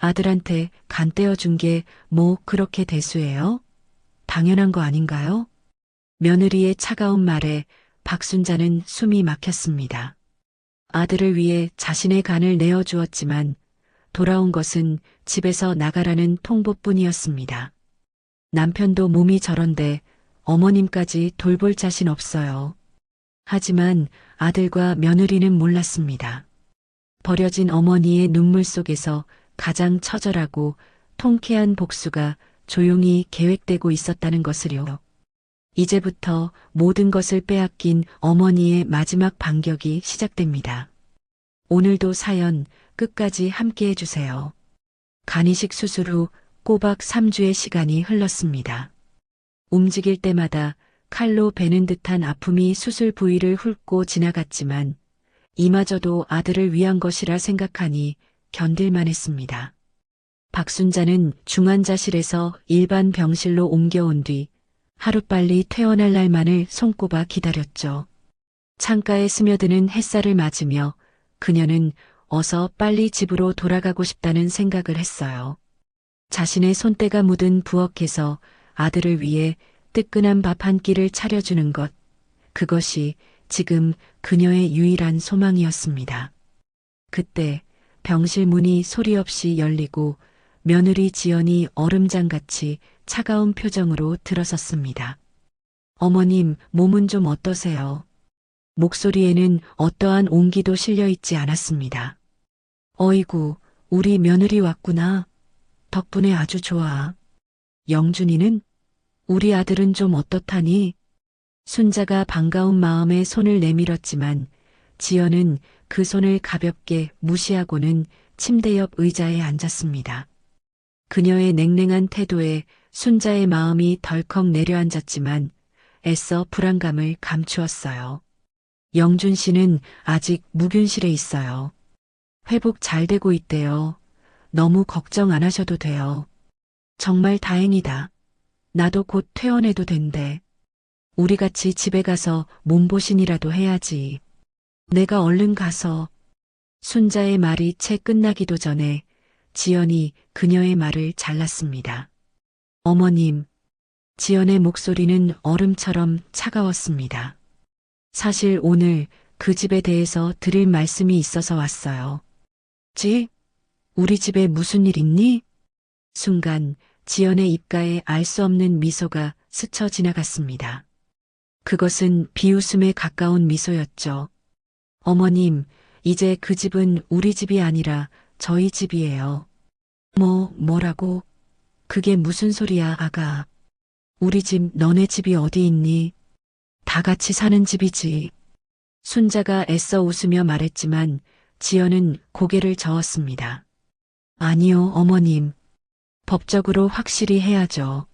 아들한테 간 떼어준 게 뭐 그렇게 대수예요? 당연한 거 아닌가요? 며느리의 차가운 말에 박순자는 숨이 막혔습니다. 아들을 위해 자신의 간을 내어주었지만 돌아온 것은 집에서 나가라는 통보뿐이었습니다. 남편도 몸이 저런데 어머님까지 돌볼 자신 없어요. 하지만 아들과 며느리는 몰랐습니다. 버려진 어머니의 눈물 속에서 가장 처절하고 통쾌한 복수가 조용히 계획되고 있었다는 것을요. 이제부터 모든 것을 빼앗긴 어머니의 마지막 반격이 시작됩니다. 오늘도 사연 끝까지 함께 해주세요. 간이식 수술 후 꼬박 3주의 시간이 흘렀습니다. 움직일 때마다 칼로 베는 듯한 아픔이 수술 부위를 훑고 지나갔지만 이마저도 아들을 위한 것이라 생각하니 견딜만 했습니다. 박순자는 중환자실에서 일반 병실로 옮겨온 뒤 하루빨리 퇴원할 날만을 손꼽아 기다렸죠. 창가에 스며드는 햇살을 맞으며 그녀는 어서 빨리 집으로 돌아가고 싶다는 생각을 했어요. 자신의 손때가 묻은 부엌에서 아들을 위해 뜨끈한 밥 한 끼를 차려주는 것, 그것이 지금 그녀의 유일한 소망이었습니다. 그때 병실 문이 소리 없이 열리고 며느리 지연이 얼음장같이 차가운 표정으로 들어섰습니다. 어머님, 몸은 좀 어떠세요? 목소리에는 어떠한 온기도 실려 있지 않았습니다. 어이구, 우리 며느리 왔구나. 덕분에 아주 좋아. 영준이는? 우리 아들은 좀 어떻다니? 순자가 반가운 마음에 손을 내밀었지만 지연은 그 손을 가볍게 무시하고는 침대 옆 의자에 앉았습니다. 그녀의 냉랭한 태도에 순자의 마음이 덜컥 내려앉았지만 애써 불안감을 감추었어요. 영준 씨는 아직 무균실에 있어요. 회복 잘 되고 있대요. 너무 걱정 안 하셔도 돼요. 정말 다행이다. 나도 곧 퇴원해도 된대. 우리 같이 집에 가서 몸보신이라도 해야지. 내가 얼른 가서. 순자의 말이 채 끝나기도 전에 지연이 그녀의 말을 잘랐습니다. 어머님, 지연의 목소리는 얼음처럼 차가웠습니다. 사실 오늘 그 집에 대해서 드릴 말씀이 있어서 왔어요. 지? 우리 집에 무슨 일 있니? 순간 지연의 입가에 알 수 없는 미소가 스쳐 지나갔습니다. 그것은 비웃음에 가까운 미소였죠. 어머님, 이제 그 집은 우리 집이 아니라 저희 집이에요. 뭐라고? 그게 무슨 소리야, 아가. 우리 집, 너네 집이 어디 있니? 다 같이 사는 집이지. 순자가 애써 웃으며 말했지만 지연은 고개를 저었습니다. 아니요, 어머님. 법적으로 확실히 해야죠.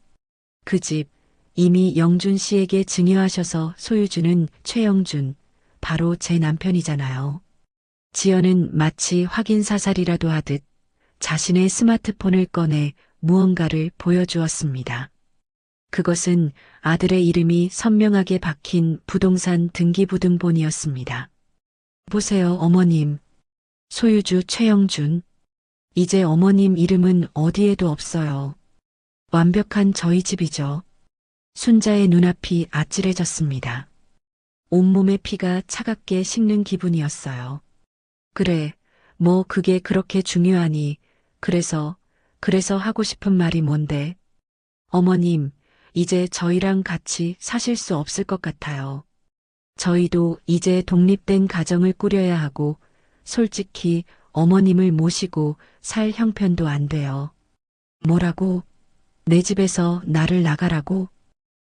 그 집, 이미 영준 씨에게 증여하셔서 소유주는 최영준, 바로 제 남편이잖아요. 지연은 마치 확인사살이라도 하듯 자신의 스마트폰을 꺼내 무언가를 보여주었습니다. 그것은 아들의 이름이 선명하게 박힌 부동산 등기부등본이었습니다. 보세요, 어머님. 소유주 최영준. 이제 어머님 이름은 어디에도 없어요. 완벽한 저희 집이죠. 순자의 눈앞이 아찔해졌습니다. 온몸의 피가 차갑게 식는 기분이었어요. 그래, 뭐 그게 그렇게 중요하니. 그래서 하고 싶은 말이 뭔데? 어머님, 이제 저희랑 같이 사실 수 없을 것 같아요. 저희도 이제 독립된 가정을 꾸려야 하고 솔직히 어머님을 모시고 살 형편도 안 돼요. 뭐라고? 내 집에서 나를 나가라고?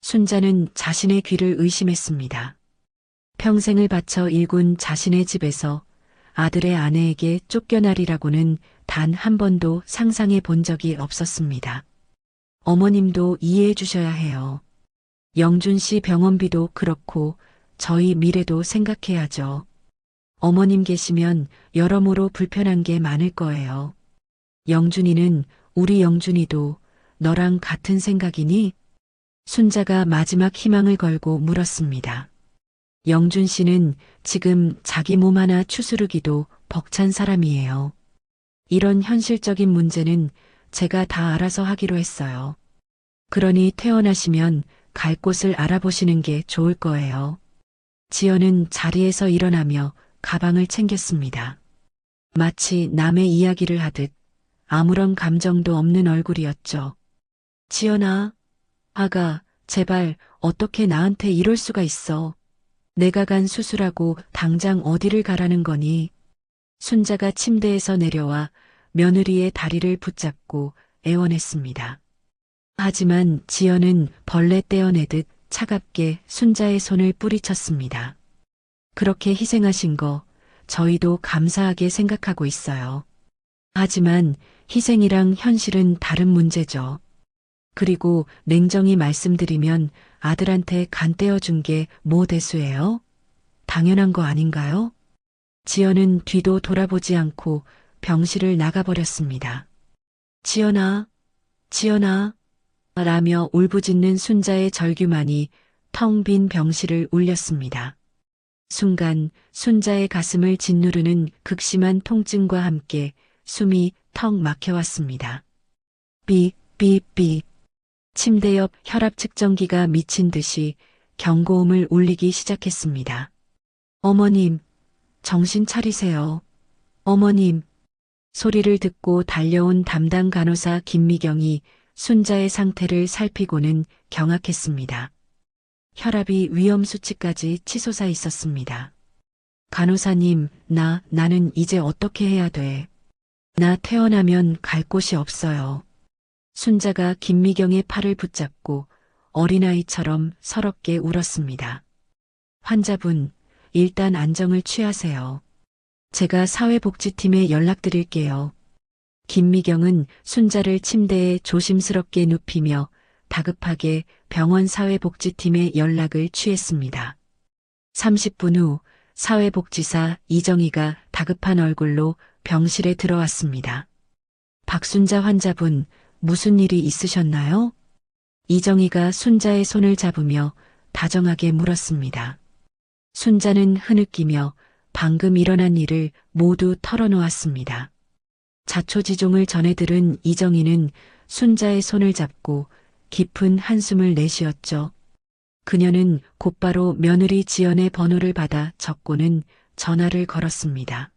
순자는 자신의 귀를 의심했습니다. 평생을 바쳐 일군 자신의 집에서 아들의 아내에게 쫓겨나리라고는 단 한 번도 상상해 본 적이 없었습니다. 어머님도 이해해 주셔야 해요. 영준 씨 병원비도 그렇고 저희 미래도 생각해야죠. 어머님 계시면 여러모로 불편한 게 많을 거예요. 영준이는 우리 영준이도 너랑 같은 생각이니? 순자가 마지막 희망을 걸고 물었습니다. 영준 씨는 지금 자기 몸 하나 추스르기도 벅찬 사람이에요. 이런 현실적인 문제는 제가 다 알아서 하기로 했어요. 그러니 퇴원하시면 갈 곳을 알아보시는 게 좋을 거예요. 지연은 자리에서 일어나며 가방을 챙겼습니다. 마치 남의 이야기를 하듯 아무런 감정도 없는 얼굴이었죠. 지연아, 아가, 제발 어떻게 나한테 이럴 수가 있어. 내가 간 수술하고 당장 어디를 가라는 거니? 순자가 침대에서 내려와 며느리의 다리를 붙잡고 애원했습니다. 하지만 지연은 벌레 떼어내듯 차갑게 순자의 손을 뿌리쳤습니다. 그렇게 희생하신 거 저희도 감사하게 생각하고 있어요. 하지만 희생이랑 현실은 다른 문제죠. 그리고 냉정히 말씀드리면 아들한테 간 떼어준 게 뭐 대수예요? 당연한 거 아닌가요? 지연은 뒤도 돌아보지 않고 병실을 나가버렸습니다. 지연아, 지연아, 라며 울부짖는 순자의 절규만이 텅 빈 병실을 울렸습니다. 순간 순자의 가슴을 짓누르는 극심한 통증과 함께 숨이 턱 막혀왔습니다. 삐, 삐, 삐. 침대 옆 혈압 측정기가 미친 듯이 경고음을 울리기 시작했습니다. 어머님, 정신 차리세요. 어머님. 소리를 듣고 달려온 담당 간호사 김미경이 순자의 상태를 살피고는 경악했습니다. 혈압이 위험 수치까지 치솟아 있었습니다. 간호사님, 나는 이제 어떻게 해야 돼? 나 퇴원하면 갈 곳이 없어요. 순자가 김미경의 팔을 붙잡고 어린아이처럼 서럽게 울었습니다. 환자분, 일단 안정을 취하세요. 제가 사회복지팀에 연락드릴게요. 김미경은 순자를 침대에 조심스럽게 눕히며 다급하게 병원 사회복지팀에 연락을 취했습니다. 30분 후 사회복지사 이정희가 다급한 얼굴로 병실에 들어왔습니다. 박순자 환자분, 무슨 일이 있으셨나요? 이정희가 순자의 손을 잡으며 다정하게 물었습니다. 순자는 흐느끼며 방금 일어난 일을 모두 털어놓았습니다. 자초지종을 전해 들은 이정희는 순자의 손을 잡고 깊은 한숨을 내쉬었죠. 그녀는 곧바로 며느리 지연의 번호를 받아 적고는 전화를 걸었습니다.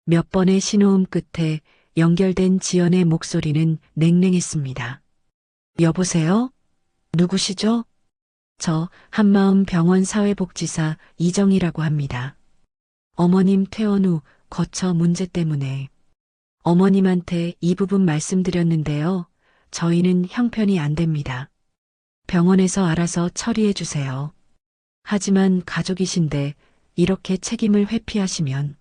몇 번의 신호음 끝에 연결된 지연의 목소리는 냉랭했습니다. 여보세요? 누구시죠? 저 한마음 병원 사회복지사 이정희라고 합니다. 어머님 퇴원 후 거처 문제 때문에 어머님한테 이 부분 말씀드렸는데요. 저희는 형편이 안 됩니다. 병원에서 알아서 처리해 주세요. 하지만 가족이신데 이렇게 책임을 회피하시면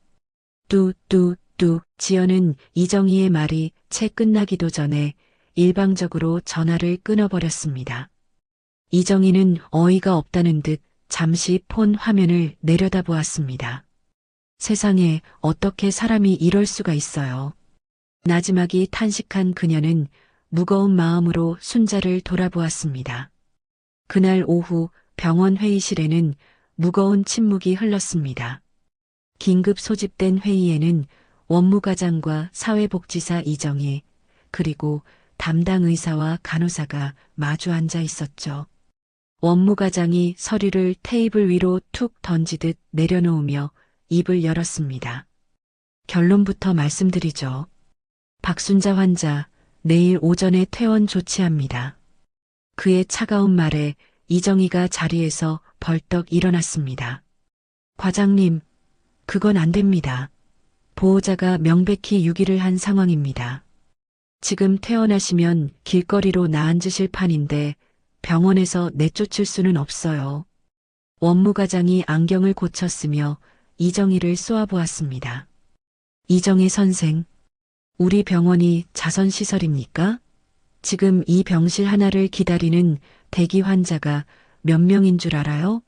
지연은 이정희의 말이 채 끝나기도 전에 일방적으로 전화를 끊어버렸습니다. 이정희는 어이가 없다는 듯 잠시 폰 화면을 내려다보았습니다. 세상에 어떻게 사람이 이럴 수가 있어요. 나지막이 탄식한 그녀는 무거운 마음으로 순자를 돌아보았습니다. 그날 오후 병원 회의실에는 무거운 침묵이 흘렀습니다. 긴급 소집된 회의에는 원무과장과 사회복지사 이정희, 그리고 담당 의사와 간호사가 마주 앉아 있었죠. 원무과장이 서류를 테이블 위로 툭 던지듯 내려놓으며 입을 열었습니다. 결론부터 말씀드리죠. 박순자 환자, 내일 오전에 퇴원 조치합니다. 그의 차가운 말에 이정희가 자리에서 벌떡 일어났습니다. 과장님, 그건 안 됩니다. 보호자가 명백히 유기를 한 상황입니다. 지금 퇴원하시면 길거리로 나앉으실 판인데 병원에서 내쫓을 수는 없어요. 원무과장이 안경을 고쳤으며 이정희를 쏘아보았습니다. 이정희 선생, 우리 병원이 자선시설입니까? 지금 이 병실 하나를 기다리는 대기 환자가 몇 명인 줄 알아요?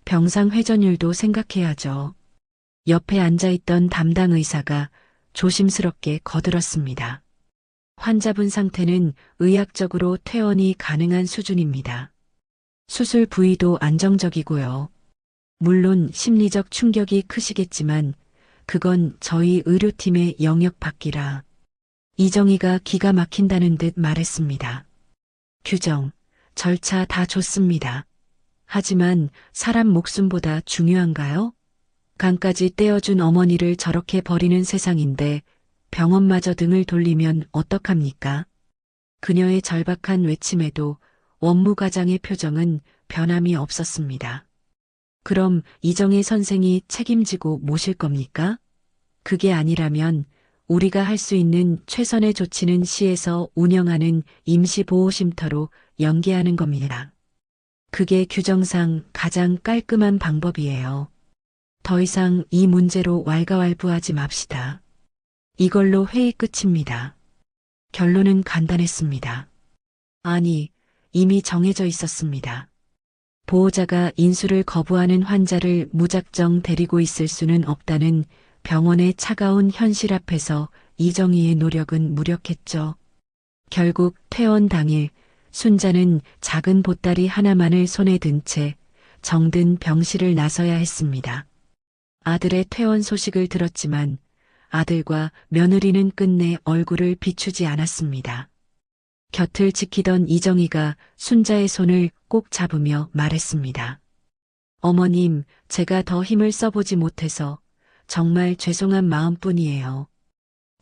병상 회전율도 생각해야죠. 옆에 앉아있던 담당 의사가 조심스럽게 거들었습니다. 환자분 상태는 의학적으로 퇴원이 가능한 수준입니다. 수술 부위도 안정적이고요. 물론 심리적 충격이 크시겠지만 그건 저희 의료팀의 영역 밖이라 이정희가 기가 막힌다는 듯 말했습니다. 규정, 절차 다 좋습니다. 하지만 사람 목숨보다 중요한가요? 간까지 떼어준 어머니를 저렇게 버리는 세상인데 병원마저 등을 돌리면 어떡합니까? 그녀의 절박한 외침에도 원무과장의 표정은 변함이 없었습니다. 그럼 이정희 선생이 책임지고 모실 겁니까? 그게 아니라면 우리가 할 수 있는 최선의 조치는 시에서 운영하는 임시보호쉼터로 연계하는 겁니다. 그게 규정상 가장 깔끔한 방법이에요. 더 이상 이 문제로 왈가왈부하지 맙시다. 이걸로 회의 끝입니다. 결론은 간단했습니다. 아니, 이미 정해져 있었습니다. 보호자가 인수를 거부하는 환자를 무작정 데리고 있을 수는 없다는 병원의 차가운 현실 앞에서 이정희의 노력은 무력했죠. 결국 퇴원 당일 순자는 작은 보따리 하나만을 손에 든 채 정든 병실을 나서야 했습니다. 아들의 퇴원 소식을 들었지만 아들과 며느리는 끝내 얼굴을 비추지 않았습니다. 곁을 지키던 이정희가 순자의 손을 꼭 잡으며 말했습니다. 어머님, 제가 더 힘을 써보지 못해서 정말 죄송한 마음뿐이에요.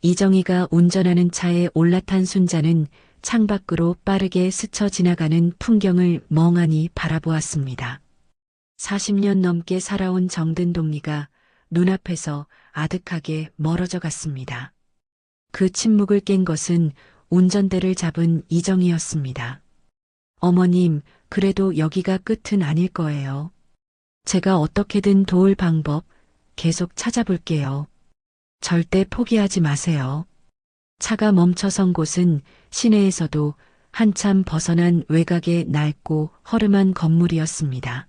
이정희가 운전하는 차에 올라탄 순자는 창밖으로 빠르게 스쳐 지나가는 풍경을 멍하니 바라보았습니다. 40년 넘게 살아온 정든동리가 눈앞에서 아득하게 멀어져 갔습니다. 그 침묵을 깬 것은 운전대를 잡은 이정희였습니다. 어머님, 그래도 여기가 끝은 아닐 거예요. 제가 어떻게든 도울 방법 계속 찾아볼게요. 절대 포기하지 마세요. 차가 멈춰선 곳은 시내에서도 한참 벗어난 외곽의 낡고 허름한 건물이었습니다.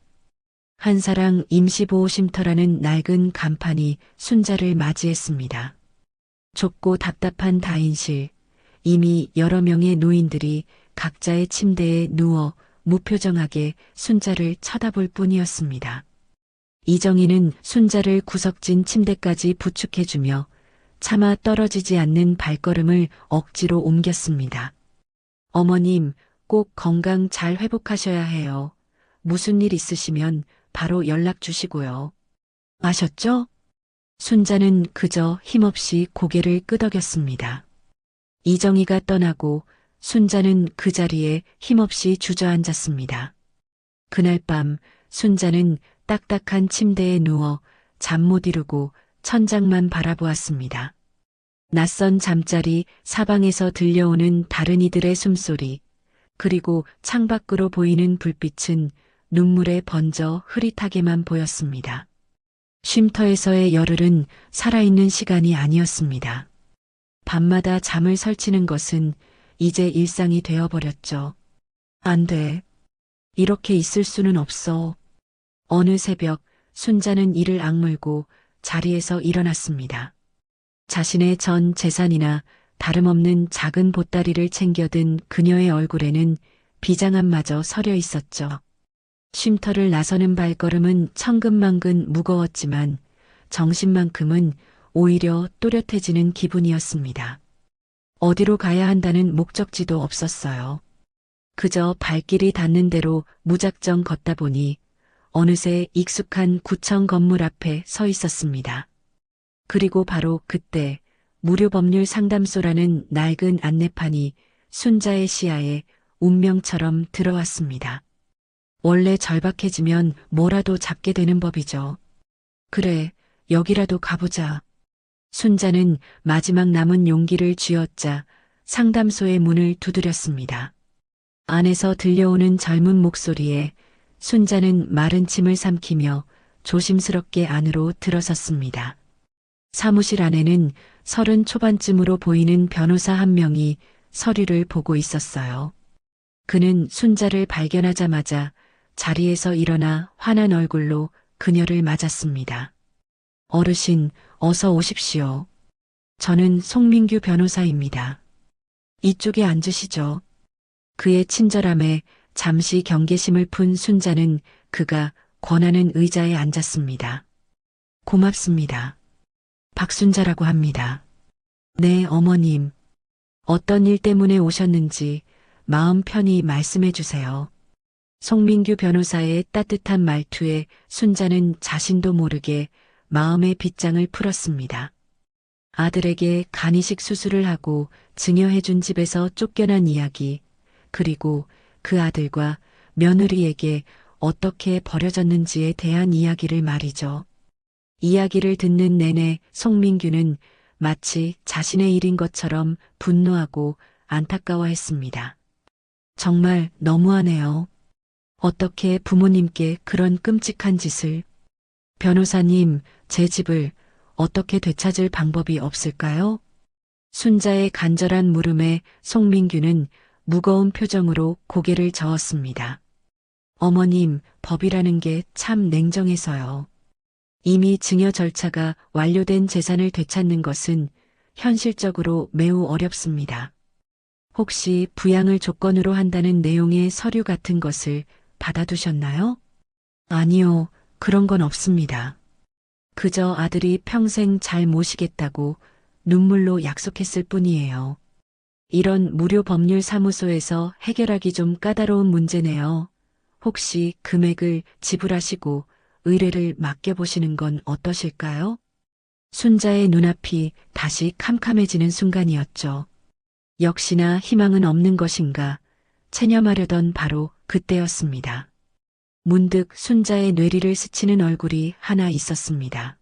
한사랑 임시보호쉼터라는 낡은 간판이 순자를 맞이했습니다. 좁고 답답한 다인실, 이미 여러 명의 노인들이 각자의 침대에 누워 무표정하게 순자를 쳐다볼 뿐이었습니다. 이정희는 순자를 구석진 침대까지 부축해주며 차마 떨어지지 않는 발걸음을 억지로 옮겼습니다. 어머님, 꼭 건강 잘 회복하셔야 해요. 무슨 일 있으시면 바로 연락 주시고요. 아셨죠? 순자는 그저 힘없이 고개를 끄덕였습니다. 이정희가 떠나고 순자는 그 자리에 힘없이 주저앉았습니다. 그날 밤 순자는 딱딱한 침대에 누워 잠 못 이루고 천장만 바라보았습니다. 낯선 잠자리, 사방에서 들려오는 다른 이들의 숨소리, 그리고 창밖으로 보이는 불빛은 눈물에 번져 흐릿하게만 보였습니다. 쉼터에서의 열흘은 살아있는 시간이 아니었습니다. 밤마다 잠을 설치는 것은 이제 일상이 되어버렸죠. 안 돼. 이렇게 있을 수는 없어. 어느 새벽 순자는 이를 악물고 자리에서 일어났습니다. 자신의 전 재산이나 다름없는 작은 보따리를 챙겨든 그녀의 얼굴에는 비장함마저 서려 있었죠. 쉼터를 나서는 발걸음은 천근만근 무거웠지만 정신만큼은 오히려 또렷해지는 기분이었습니다. 어디로 가야 한다는 목적지도 없었어요. 그저 발길이 닿는 대로 무작정 걷다 보니 어느새 익숙한 구청 건물 앞에 서 있었습니다. 그리고 바로 그때 무료법률 상담소라는 낡은 안내판이 순자의 시야에 운명처럼 들어왔습니다. 원래 절박해지면 뭐라도 잡게 되는 법이죠. 그래, 여기라도 가보자. 순자는 마지막 남은 용기를 쥐어짜 상담소의 문을 두드렸습니다. 안에서 들려오는 젊은 목소리에 순자는 마른 침을 삼키며 조심스럽게 안으로 들어섰습니다. 사무실 안에는 30 초반쯤으로 보이는 변호사 한 명이 서류를 보고 있었어요. 그는 순자를 발견하자마자 자리에서 일어나 환한 얼굴로 그녀를 맞았습니다. 어르신, 어서 오십시오. 저는 송민규 변호사입니다. 이쪽에 앉으시죠. 그의 친절함에 잠시 경계심을 푼 순자는 그가 권하는 의자에 앉았습니다. 고맙습니다. 박순자라고 합니다. 네, 어머님. 어떤 일 때문에 오셨는지 마음 편히 말씀해 주세요. 송민규 변호사의 따뜻한 말투에 순자는 자신도 모르게 마음의 빗장을 풀었습니다. 아들에게 간이식 수술을 하고 증여해준 집에서 쫓겨난 이야기, 그리고 그 아들과 며느리에게 어떻게 버려졌는지에 대한 이야기를 말이죠. 이야기를 듣는 내내 송민규는 마치 자신의 일인 것처럼 분노하고 안타까워했습니다. 정말 너무하네요. 어떻게 부모님께 그런 끔찍한 짓을. 변호사님, 제 집을 어떻게 되찾을 방법이 없을까요? 순자의 간절한 물음에 송민규는 무거운 표정으로 고개를 저었습니다. 어머님, 법이라는 게 참 냉정해서요. 이미 증여 절차가 완료된 재산을 되찾는 것은 현실적으로 매우 어렵습니다. 혹시 부양을 조건으로 한다는 내용의 서류 같은 것을 받아두셨나요? 아니요, 그런 건 없습니다. 그저 아들이 평생 잘 모시겠다고 눈물로 약속했을 뿐이에요. 이런 무료 법률 사무소에서 해결하기 좀 까다로운 문제네요. 혹시 금액을 지불하시고 의뢰를 맡겨보시는 건 어떠실까요? 순자의 눈앞이 다시 캄캄해지는 순간이었죠. 역시나 희망은 없는 것인가 체념하려던 바로 그때였습니다. 문득 순자의 뇌리를 스치는 얼굴이 하나 있었습니다.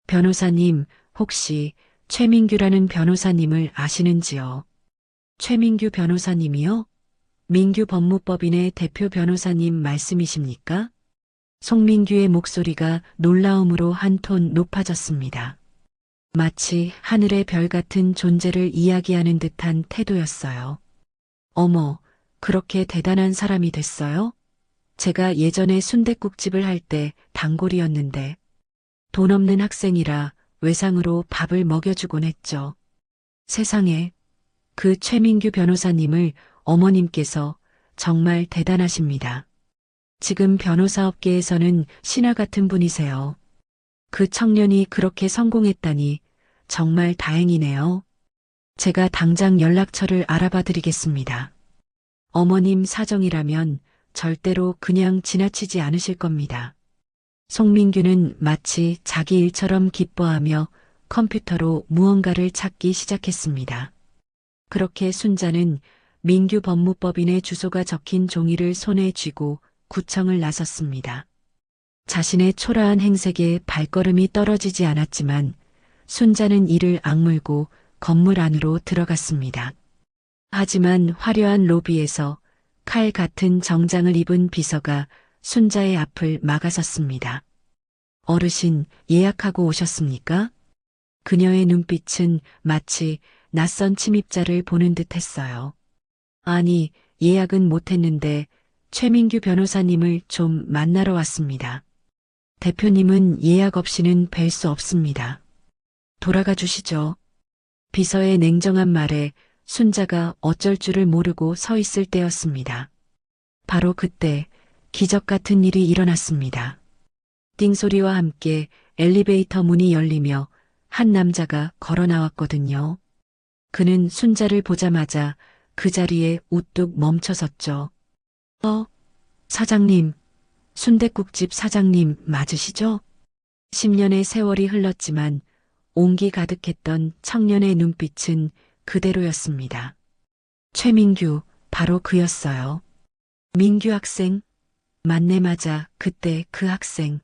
변호사님, 혹시 최민규라는 변호사님을 아시는지요? 최민규 변호사님이요? 민규 법무법인의 대표 변호사님 말씀이십니까? 송민규의 목소리가 놀라움으로 한 톤 높아졌습니다. 마치 하늘의 별 같은 존재를 이야기하는 듯한 태도였어요. 어머, 그렇게 대단한 사람이 됐어요? 제가 예전에 순댓국집을 할 때 단골이었는데 돈 없는 학생이라 외상으로 밥을 먹여주곤 했죠. 세상에, 그 최민규 변호사님을 어머님께서 정말 대단하십니다. 지금 변호사업계에서는 신화 같은 분이세요. 그 청년이 그렇게 성공했다니 정말 다행이네요. 제가 당장 연락처를 알아봐 드리겠습니다. 어머님 사정이라면 절대로 그냥 지나치지 않으실 겁니다. 송민규는 마치 자기 일처럼 기뻐하며 컴퓨터로 무언가를 찾기 시작했습니다. 그렇게 순자는 민규 법무법인의 주소가 적힌 종이를 손에 쥐고 구청을 나섰습니다. 자신의 초라한 행색에 발걸음이 떨어지지 않았지만 순자는 이를 악물고 건물 안으로 들어갔습니다. 하지만 화려한 로비에서 칼 같은 정장을 입은 비서가 순자의 앞을 막아섰습니다. 어르신, 예약하고 오셨습니까? 그녀의 눈빛은 마치 낯선 침입자를 보는 듯 했어요. 아니, 예약은 못했는데 최민규 변호사님을 좀 만나러 왔습니다. 대표님은 예약 없이는 뵐 수 없습니다. 돌아가 주시죠. 비서의 냉정한 말에 순자가 어쩔 줄을 모르고 서 있을 때였습니다. 바로 그때 기적 같은 일이 일어났습니다. 띵소리와 함께 엘리베이터 문이 열리며 한 남자가 걸어 나왔거든요. 그는 순자를 보자마자 그 자리에 우뚝 멈춰섰죠. 사장님, 순댓국집 사장님 맞으시죠? 10년의 세월이 흘렀지만 온기 가득했던 청년의 눈빛은 그대로였습니다. 최민규, 바로 그였어요. 민규 학생? 맞네 맞아, 그때 그 학생.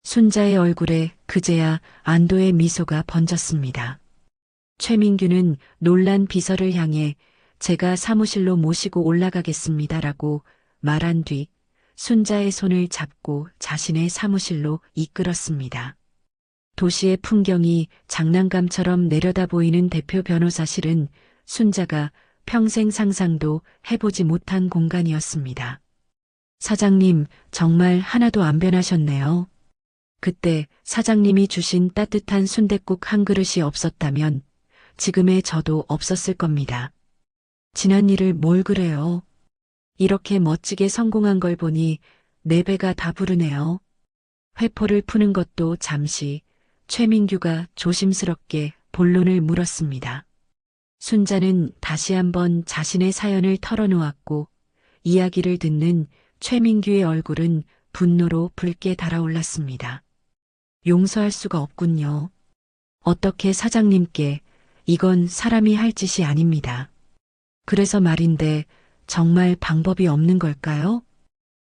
순자의 얼굴에 그제야 안도의 미소가 번졌습니다. 최민규는 놀란 비서를 향해 제가 사무실로 모시고 올라가겠습니다라고 말한 뒤 순자의 손을 잡고 자신의 사무실로 이끌었습니다. 도시의 풍경이 장난감처럼 내려다 보이는 대표 변호사실은 순자가 평생 상상도 해보지 못한 공간이었습니다. 사장님, 정말 하나도 안 변하셨네요. 그때 사장님이 주신 따뜻한 순댓국 한 그릇이 없었다면 지금의 저도 없었을 겁니다. 지난 일을 뭘 그래요? 이렇게 멋지게 성공한 걸 보니 네 배가 다 부르네요. 회포를 푸는 것도 잠시 최민규가 조심스럽게 본론을 물었습니다. 순자는 다시 한번 자신의 사연을 털어놓았고 이야기를 듣는 최민규의 얼굴은 분노로 붉게 달아올랐습니다. 용서할 수가 없군요. 어떻게 사장님께 이건 사람이 할 짓이 아닙니다. 그래서 말인데 정말 방법이 없는 걸까요?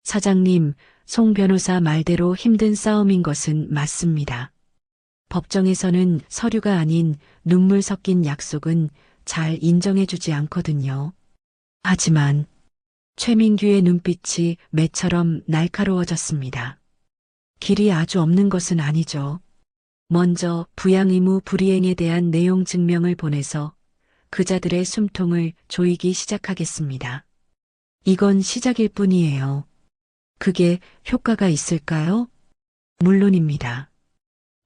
사장님, 송 변호사 말대로 힘든 싸움인 것은 맞습니다. 법정에서는 서류가 아닌 눈물 섞인 약속은 잘 인정해주지 않거든요. 하지만 최민규의 눈빛이 매처럼 날카로워졌습니다. 길이 아주 없는 것은 아니죠. 먼저 부양 의무 불이행에 대한 내용 증명을 보내서 그자들의 숨통을 조이기 시작하겠습니다. 이건 시작일 뿐이에요. 그게 효과가 있을까요? 물론입니다.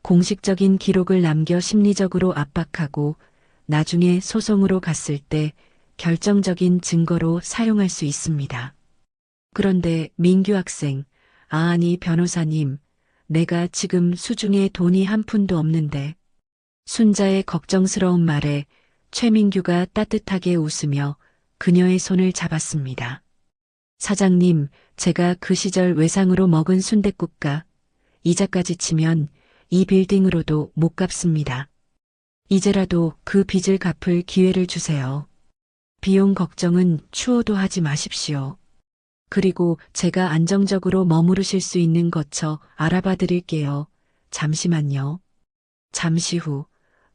공식적인 기록을 남겨 심리적으로 압박하고 나중에 소송으로 갔을 때 결정적인 증거로 사용할 수 있습니다. 그런데 민규 학생, 아니 변호사님, 내가 지금 수중에 돈이 한 푼도 없는데. 순자의 걱정스러운 말에 최민규가 따뜻하게 웃으며 그녀의 손을 잡았습니다. 사장님, 제가 그 시절 외상으로 먹은 순댓국가 이자까지 치면 이 빌딩으로도 못 갚습니다. 이제라도 그 빚을 갚을 기회를 주세요. 비용 걱정은 추호도 하지 마십시오. 그리고 제가 안정적으로 머무르실 수 있는 거처 알아봐 드릴게요. 잠시만요. 잠시 후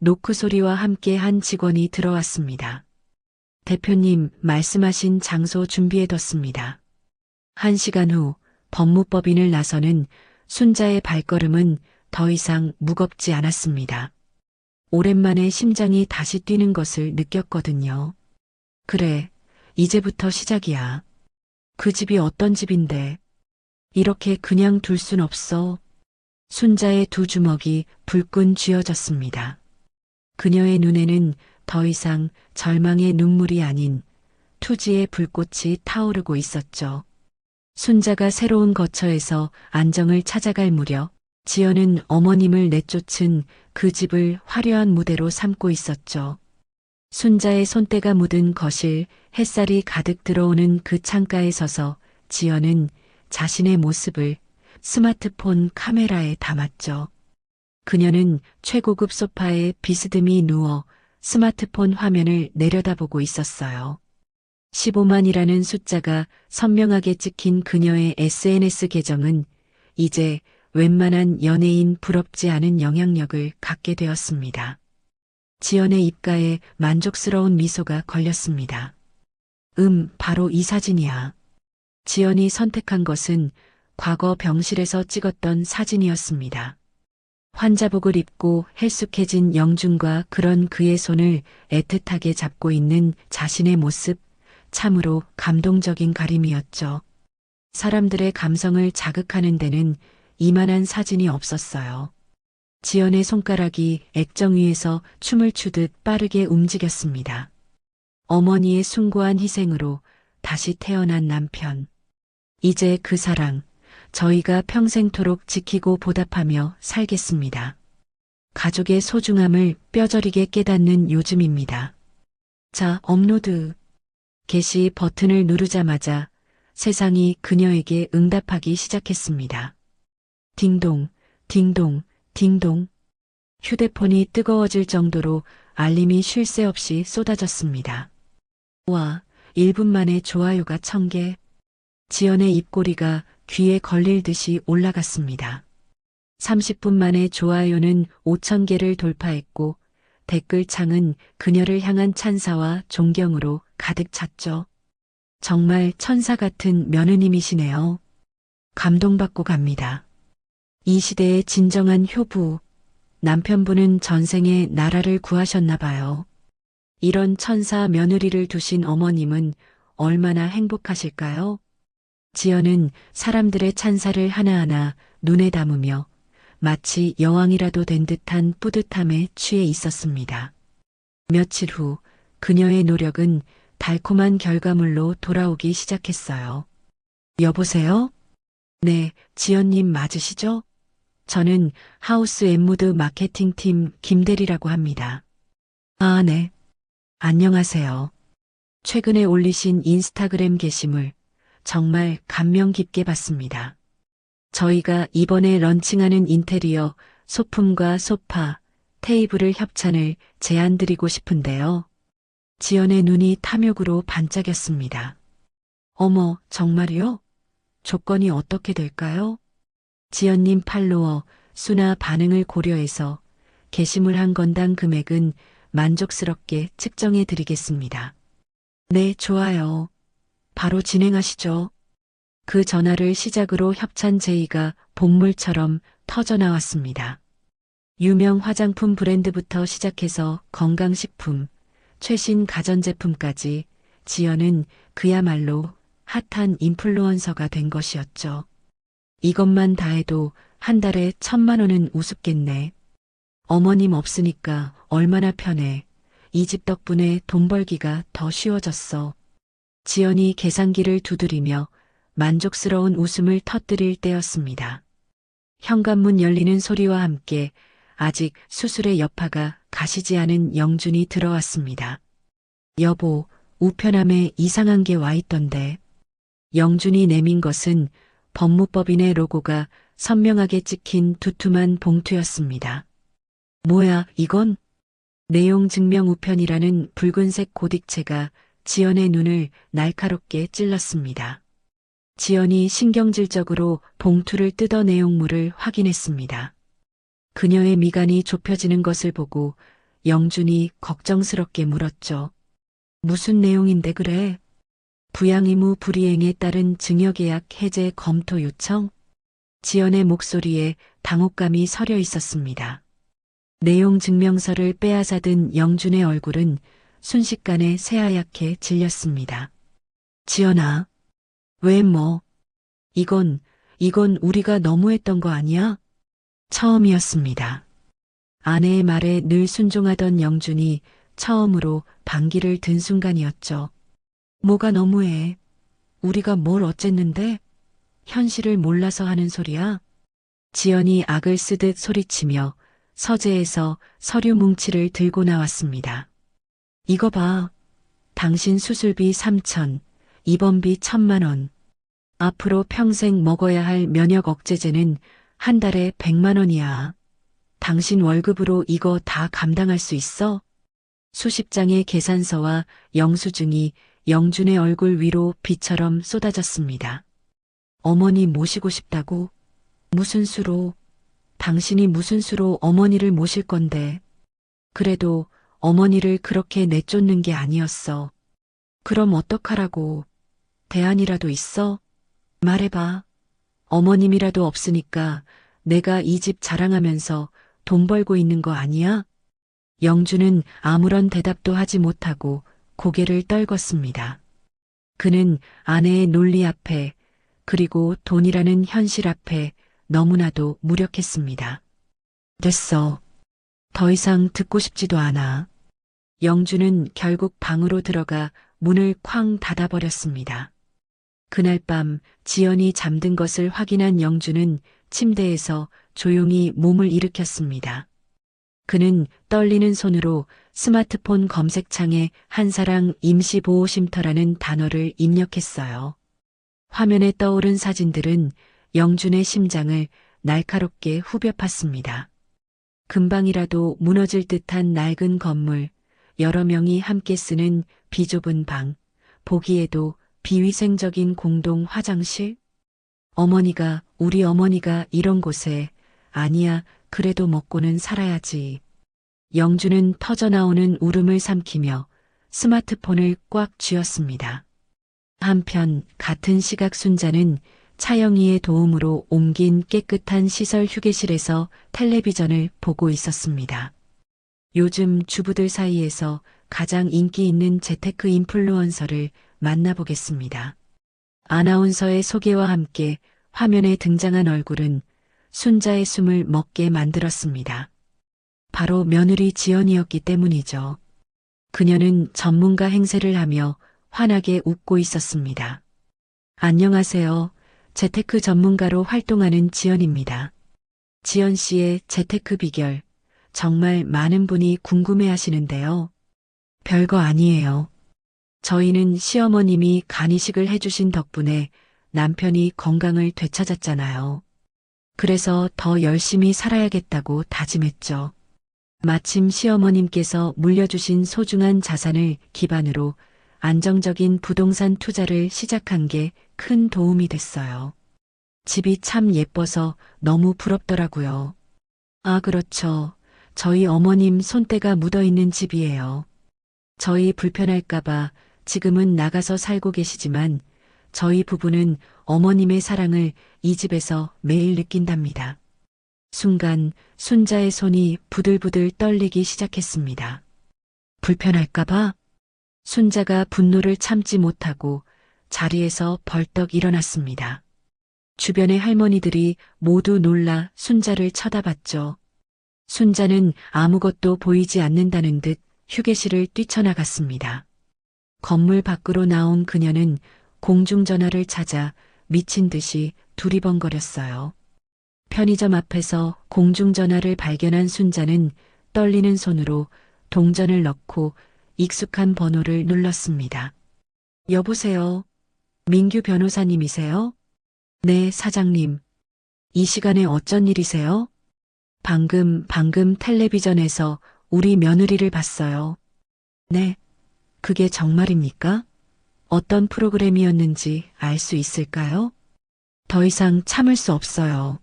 노크 소리와 함께 한 직원이 들어왔습니다. 대표님 말씀하신 장소 준비해뒀습니다. 1시간 후 법무법인을 나서는 순자의 발걸음은 더 이상 무겁지 않았습니다. 오랜만에 심장이 다시 뛰는 것을 느꼈거든요. 그래, 이제부터 시작이야. 그 집이 어떤 집인데 이렇게 그냥 둘 순 없어. 순자의 두 주먹이 불끈 쥐어졌습니다. 그녀의 눈에는 더 이상 절망의 눈물이 아닌 투지의 불꽃이 타오르고 있었죠. 순자가 새로운 거처에서 안정을 찾아갈 무렵 지연은 어머님을 내쫓은 그 집을 화려한 무대로 삼고 있었죠. 순자의 손때가 묻은 거실, 햇살이 가득 들어오는 그 창가에 서서 지연은 자신의 모습을 스마트폰 카메라에 담았죠. 그녀는 최고급 소파에 비스듬히 누워 스마트폰 화면을 내려다보고 있었어요. 15만이라는 숫자가 선명하게 찍힌 그녀의 SNS 계정은 이제 웬만한 연예인 부럽지 않은 영향력을 갖게 되었습니다. 지연의 입가에 만족스러운 미소가 걸렸습니다. 바로 이 사진이야. 지연이 선택한 것은 과거 병실에서 찍었던 사진이었습니다. 환자복을 입고 헬쑥해진 영준과 그런 그의 손을 애틋하게 잡고 있는 자신의 모습, 참으로 감동적인 그림이었죠. 사람들의 감성을 자극하는 데는 이만한 사진이 없었어요. 지연의 손가락이 액정 위에서 춤을 추듯 빠르게 움직였습니다. 어머니의 숭고한 희생으로 다시 태어난 남편. 이제 그 사랑, 저희가 평생토록 지키고 보답하며 살겠습니다. 가족의 소중함을 뼈저리게 깨닫는 요즘입니다. 자, 업로드. 게시 버튼을 누르자마자 세상이 그녀에게 응답하기 시작했습니다. 딩동, 딩동, 딩동. 휴대폰이 뜨거워질 정도로 알림이 쉴 새 없이 쏟아졌습니다. 와, 1분 만에 좋아요가 1000개. 지연의 입꼬리가 귀에 걸릴 듯이 올라갔습니다. 30분 만에 좋아요는 5000개를 돌파했고 댓글창은 그녀를 향한 찬사와 존경으로 가득 찼죠. 정말 천사 같은 며느님이시네요. 감동받고 갑니다. 이 시대의 진정한 효부, 남편분은 전생에 나라를 구하셨나 봐요. 이런 천사 며느리를 두신 어머님은 얼마나 행복하실까요? 지연은 사람들의 찬사를 하나하나 눈에 담으며 마치 여왕이라도 된 듯한 뿌듯함에 취해 있었습니다. 며칠 후 그녀의 노력은 달콤한 결과물로 돌아오기 시작했어요. 여보세요? 네, 지연님 맞으시죠? 저는 하우스 엠무드 마케팅팀 김대리라고 합니다. 아, 네. 안녕하세요. 최근에 올리신 인스타그램 게시물 정말 감명 깊게 봤습니다. 저희가 이번에 런칭하는 인테리어 소품과 소파, 테이블을 협찬을 제안드리고 싶은데요. 지연의 눈이 탐욕으로 반짝였습니다. 어머, 정말요? 조건이 어떻게 될까요? 지연님 팔로워 수나 반응을 고려해서 게시물 한 건당 금액은 만족스럽게 측정해 드리겠습니다. 네, 좋아요. 바로 진행하시죠. 그 전화를 시작으로 협찬 제의가 본물처럼 터져나왔습니다. 유명 화장품 브랜드부터 시작해서 건강식품, 최신 가전제품까지 지연은 그야말로 핫한 인플루언서가 된 것이었죠. 이것만 다 해도 한 달에 1,000만 원은 우습겠네. 어머님 없으니까 얼마나 편해. 이 집 덕분에 돈 벌기가 더 쉬워졌어. 지연이 계산기를 두드리며 만족스러운 웃음을 터뜨릴 때였습니다. 현관문 열리는 소리와 함께 아직 수술의 여파가 가시지 않은 영준이 들어왔습니다. 여보, 우편함에 이상한 게 와 있던데. 영준이 내민 것은 법무법인의 로고가 선명하게 찍힌 두툼한 봉투였습니다. 뭐야, 이건? 내용 증명 우편이라는 붉은색 고딕체가 지연의 눈을 날카롭게 찔렀습니다. 지연이 신경질적으로 봉투를 뜯어 내용물을 확인했습니다. 그녀의 미간이 좁혀지는 것을 보고 영준이 걱정스럽게 물었죠. 무슨 내용인데 그래? 부양 의무 불이행에 따른 증여계약 해제 검토 요청? 지연의 목소리에 당혹감이 서려 있었습니다. 내용 증명서를 빼앗아든 영준의 얼굴은 순식간에 새하얗게 질렸습니다. 지연아, 왜 뭐? 이건 우리가 너무했던 거 아니야? 처음이었습니다. 아내의 말에 늘 순종하던 영준이 처음으로 반기를 든 순간이었죠. 뭐가 너무해? 우리가 뭘 어쨌는데? 현실을 몰라서 하는 소리야? 지연이 악을 쓰듯 소리치며 서재에서 서류 뭉치를 들고 나왔습니다. 이거 봐. 당신 수술비 3천, 입원비 1,000만 원. 앞으로 평생 먹어야 할 면역 억제제는 한 달에 100만 원이야. 당신 월급으로 이거 다 감당할 수 있어? 수십 장의 계산서와 영수증이 영준의 얼굴 위로 비처럼 쏟아졌습니다. 어머니 모시고 싶다고? 무슨 수로? 당신이 무슨 수로 어머니를 모실 건데. 그래도 어머니를 그렇게 내쫓는 게 아니었어. 그럼 어떡하라고. 대안이라도 있어? 말해봐. 어머님이라도 없으니까 내가 이 집 자랑하면서 돈 벌고 있는 거 아니야? 영주는 아무런 대답도 하지 못하고 고개를 떨궜습니다. 그는 아내의 논리 앞에 그리고 돈이라는 현실 앞에 너무나도 무력했습니다. 됐어. 더 이상 듣고 싶지도 않아. 영주는 결국 방으로 들어가 문을 쾅 닫아버렸습니다. 그날 밤 지연이 잠든 것을 확인한 영주는 침대에서 조용히 몸을 일으켰습니다. 그는 떨리는 손으로 스마트폰 검색창에 한사랑 임시보호쉼터라는 단어를 입력했어요. 화면에 떠오른 사진들은 영준의 심장을 날카롭게 후벼 팠습니다. 금방이라도 무너질 듯한 낡은 건물, 여러 명이 함께 쓰는 비좁은 방, 보기에도 비위생적인 공동 화장실? 우리 어머니가 이런 곳에, 아니야, 그래도 먹고는 살아야지. 영주는 터져나오는 울음을 삼키며 스마트폰을 꽉 쥐었습니다. 한편 같은 시각 순자는 차영희의 도움으로 옮긴 깨끗한 시설 휴게실에서 텔레비전을 보고 있었습니다. 요즘 주부들 사이에서 가장 인기 있는 재테크 인플루언서를 만나보겠습니다. 아나운서의 소개와 함께 화면에 등장한 얼굴은 순자의 숨을 멎게 만들었습니다. 바로 며느리 지연이었기 때문이죠. 그녀는 전문가 행세를 하며 환하게 웃고 있었습니다. 안녕하세요. 재테크 전문가로 활동하는 지연입니다. 지연 씨의 재테크 비결, 정말 많은 분이 궁금해 하시는데요. 별거 아니에요. 저희는 시어머님이 간이식을 해주신 덕분에 남편이 건강을 되찾았잖아요. 그래서 더 열심히 살아야겠다고 다짐했죠. 마침 시어머님께서 물려주신 소중한 자산을 기반으로 안정적인 부동산 투자를 시작한 게 큰 도움이 됐어요. 집이 참 예뻐서 너무 부럽더라고요. 아, 그렇죠. 저희 어머님 손때가 묻어 있는 집이에요. 저희 불편할까봐 지금은 나가서 살고 계시지만 저희 부부는 어머님의 사랑을 이 집에서 매일 느낀답니다. 순간 순자의 손이 부들부들 떨리기 시작했습니다. 불편할까봐? 순자가 분노를 참지 못하고 자리에서 벌떡 일어났습니다. 주변의 할머니들이 모두 놀라 순자를 쳐다봤죠. 순자는 아무것도 보이지 않는다는 듯 휴게실을 뛰쳐나갔습니다. 건물 밖으로 나온 그녀는 공중전화를 찾아 미친 듯이 두리번거렸어요. 편의점 앞에서 공중전화를 발견한 순자는 떨리는 손으로 동전을 넣고 익숙한 번호를 눌렀습니다. 여보세요? 민규 변호사님이세요? 네, 사장님. 이 시간에 어쩐 일이세요? 방금 텔레비전에서 우리 며느리를 봤어요. 네, 그게 정말입니까? 어떤 프로그램이었는지 알 수 있을까요? 더 이상 참을 수 없어요.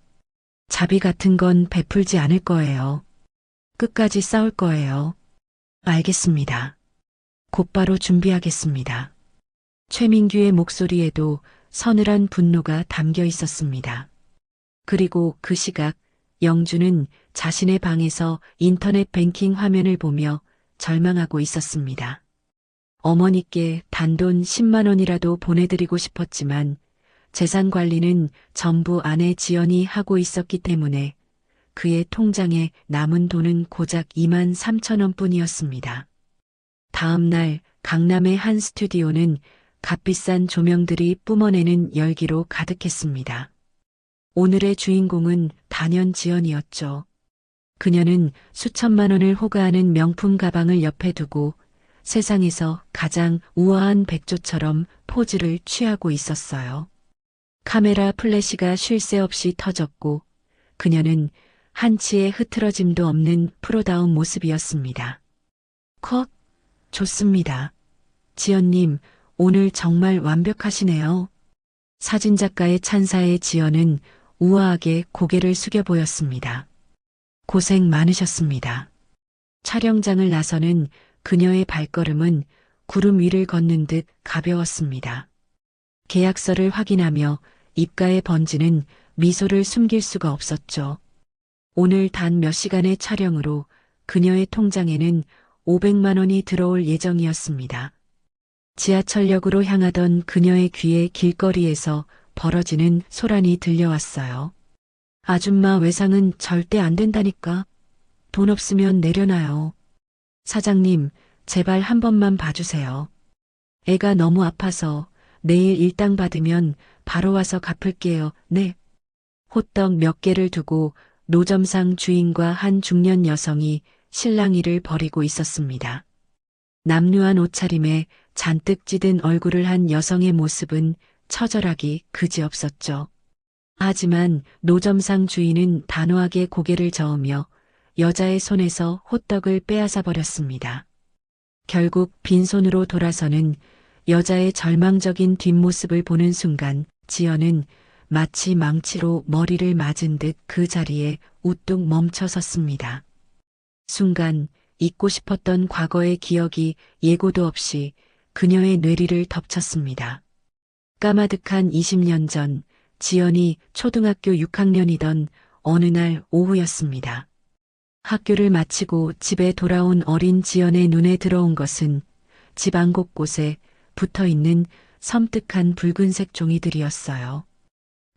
자비 같은 건 베풀지 않을 거예요. 끝까지 싸울 거예요. 알겠습니다. 곧바로 준비하겠습니다. 최민규의 목소리에도 서늘한 분노가 담겨 있었습니다. 그리고 그 시각 영주는 자신의 방에서 인터넷 뱅킹 화면을 보며 절망하고 있었습니다. 어머니께 단돈 10만 원이라도 보내드리고 싶었지만 재산 관리는 전부 아내 지연이 하고 있었기 때문에 그의 통장에 남은 돈은 고작 2만 3천 원뿐이었습니다. 다음 날 강남의 한 스튜디오는 값비싼 조명들이 뿜어내는 열기로 가득했습니다. 오늘의 주인공은 단연 지연이었죠. 그녀는 수천만 원을 호가하는 명품 가방을 옆에 두고 세상에서 가장 우아한 백조처럼 포즈를 취하고 있었어요. 카메라 플래시가 쉴 새 없이 터졌고 그녀는 한치의 흐트러짐도 없는 프로다운 모습이었습니다. 컷, 좋습니다. 지연님, 오늘 정말 완벽하시네요. 사진작가의 찬사에 지연은 우아하게 고개를 숙여 보였습니다. 고생 많으셨습니다. 촬영장을 나서는 그녀의 발걸음은 구름 위를 걷는 듯 가벼웠습니다. 계약서를 확인하며 입가에 번지는 미소를 숨길 수가 없었죠. 오늘 단 몇 시간의 촬영으로 그녀의 통장에는 500만 원이 들어올 예정이었습니다. 지하철역으로 향하던 그녀의 귀에 길거리에서 벌어지는 소란이 들려왔어요. 아줌마 외상은 절대 안 된다니까. 돈 없으면 내려놔요. 사장님, 제발 한 번만 봐주세요. 애가 너무 아파서 내일 일당 받으면 바로 와서 갚을게요. 네. 호떡 몇 개를 두고 노점상 주인과 한 중년 여성이 실랑이를 벌이고 있었습니다. 남루한 옷차림에 잔뜩 찌든 얼굴을 한 여성의 모습은 처절하기 그지없었죠. 하지만 노점상 주인은 단호하게 고개를 저으며 여자의 손에서 호떡을 빼앗아 버렸습니다. 결국 빈손으로 돌아서는 여자의 절망적인 뒷모습을 보는 순간 지연은 마치 망치로 머리를 맞은 듯 그 자리에 우뚝 멈춰 섰습니다. 순간 잊고 싶었던 과거의 기억이 예고도 없이 그녀의 뇌리를 덮쳤습니다. 까마득한 20년 전 지연이 초등학교 6학년이던 어느 날 오후였습니다. 학교를 마치고 집에 돌아온 어린 지연의 눈에 들어온 것은 집안 곳곳에 붙어있는 섬뜩한 붉은색 종이들이었어요.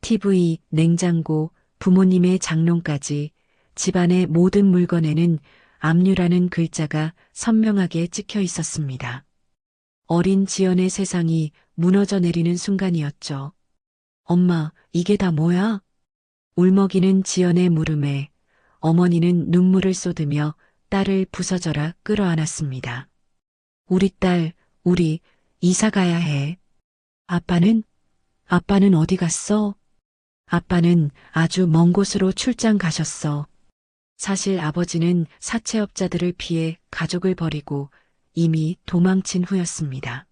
TV, 냉장고, 부모님의 장롱까지 집안의 모든 물건에는 압류라는 글자가 선명하게 찍혀 있었습니다. 어린 지연의 세상이 무너져 내리는 순간이었죠. 엄마, 이게 다 뭐야? 울먹이는 지연의 물음에 어머니는 눈물을 쏟으며 딸을 부서져라 끌어안았습니다. 우리 딸, 우리 이사 가야 해. 아빠는? 아빠는 어디 갔어? 아빠는 아주 먼 곳으로 출장 가셨어. 사실 아버지는 사채업자들을 피해 가족을 버리고 이미 도망친 후였습니다.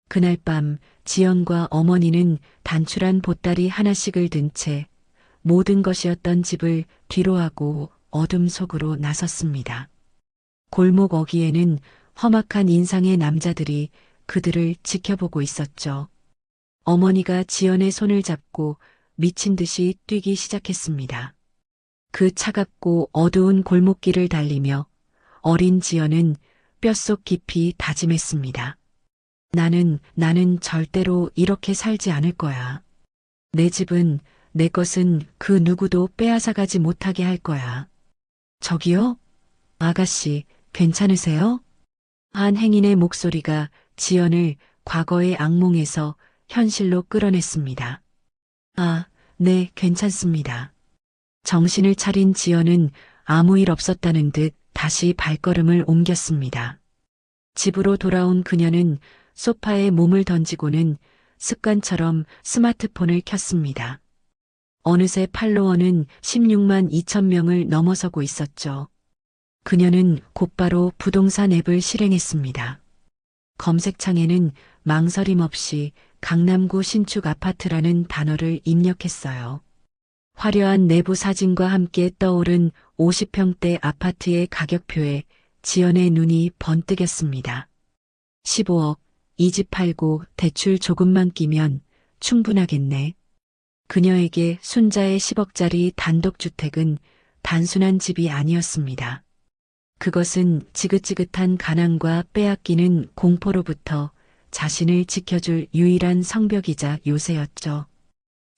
그날 밤 지연과 어머니는 단출한 보따리 하나씩을 든 채 모든 것이었던 집을 뒤로하고 어둠 속으로 나섰습니다. 골목 어귀에는 험악한 인상의 남자들이 그들을 지켜보고 있었죠. 어머니가 지연의 손을 잡고 미친 듯이 뛰기 시작했습니다. 그 차갑고 어두운 골목길을 달리며 어린 지연은 뼛속 깊이 다짐했습니다. 나는 절대로 이렇게 살지 않을 거야. 내 집은, 내 것은 그 누구도 빼앗아가지 못하게 할 거야. 저기요? 아가씨, 괜찮으세요? 한 행인의 목소리가 지연을 과거의 악몽에서 현실로 끌어냈습니다. 아, 네, 괜찮습니다. 정신을 차린 지연은 아무 일 없었다는 듯 다시 발걸음을 옮겼습니다. 집으로 돌아온 그녀는 소파에 몸을 던지고는 습관처럼 스마트폰을 켰습니다. 어느새 팔로워는 16만 2천 명을 넘어서고 있었죠. 그녀는 곧바로 부동산 앱을 실행했습니다. 검색창에는 망설임 없이 강남구 신축 아파트라는 단어를 입력했어요. 화려한 내부 사진과 함께 떠오른 50평대 아파트의 가격표에 지연의 눈이 번뜩였습니다. 15억, 이 집 팔고 대출 조금만 끼면 충분하겠네. 그녀에게 순자의 10억짜리 단독주택은 단순한 집이 아니었습니다. 그것은 지긋지긋한 가난과 빼앗기는 공포로부터 자신을 지켜줄 유일한 성벽이자 요새였죠.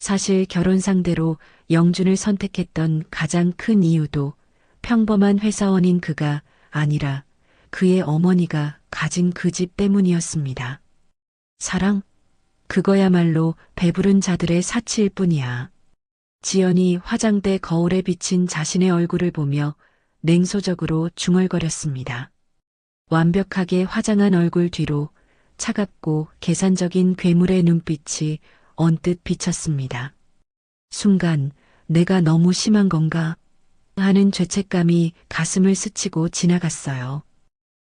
사실 결혼 상대로 영준을 선택했던 가장 큰 이유도 평범한 회사원인 그가 아니라 그의 어머니가 가진 그 집 때문이었습니다. 사랑? 그거야말로 배부른 자들의 사치일 뿐이야. 지연이 화장대 거울에 비친 자신의 얼굴을 보며 냉소적으로 중얼거렸습니다. 완벽하게 화장한 얼굴 뒤로 차갑고 계산적인 괴물의 눈빛이 언뜻 비쳤습니다. 순간 내가 너무 심한 건가 하는 죄책감이 가슴을 스치고 지나갔어요.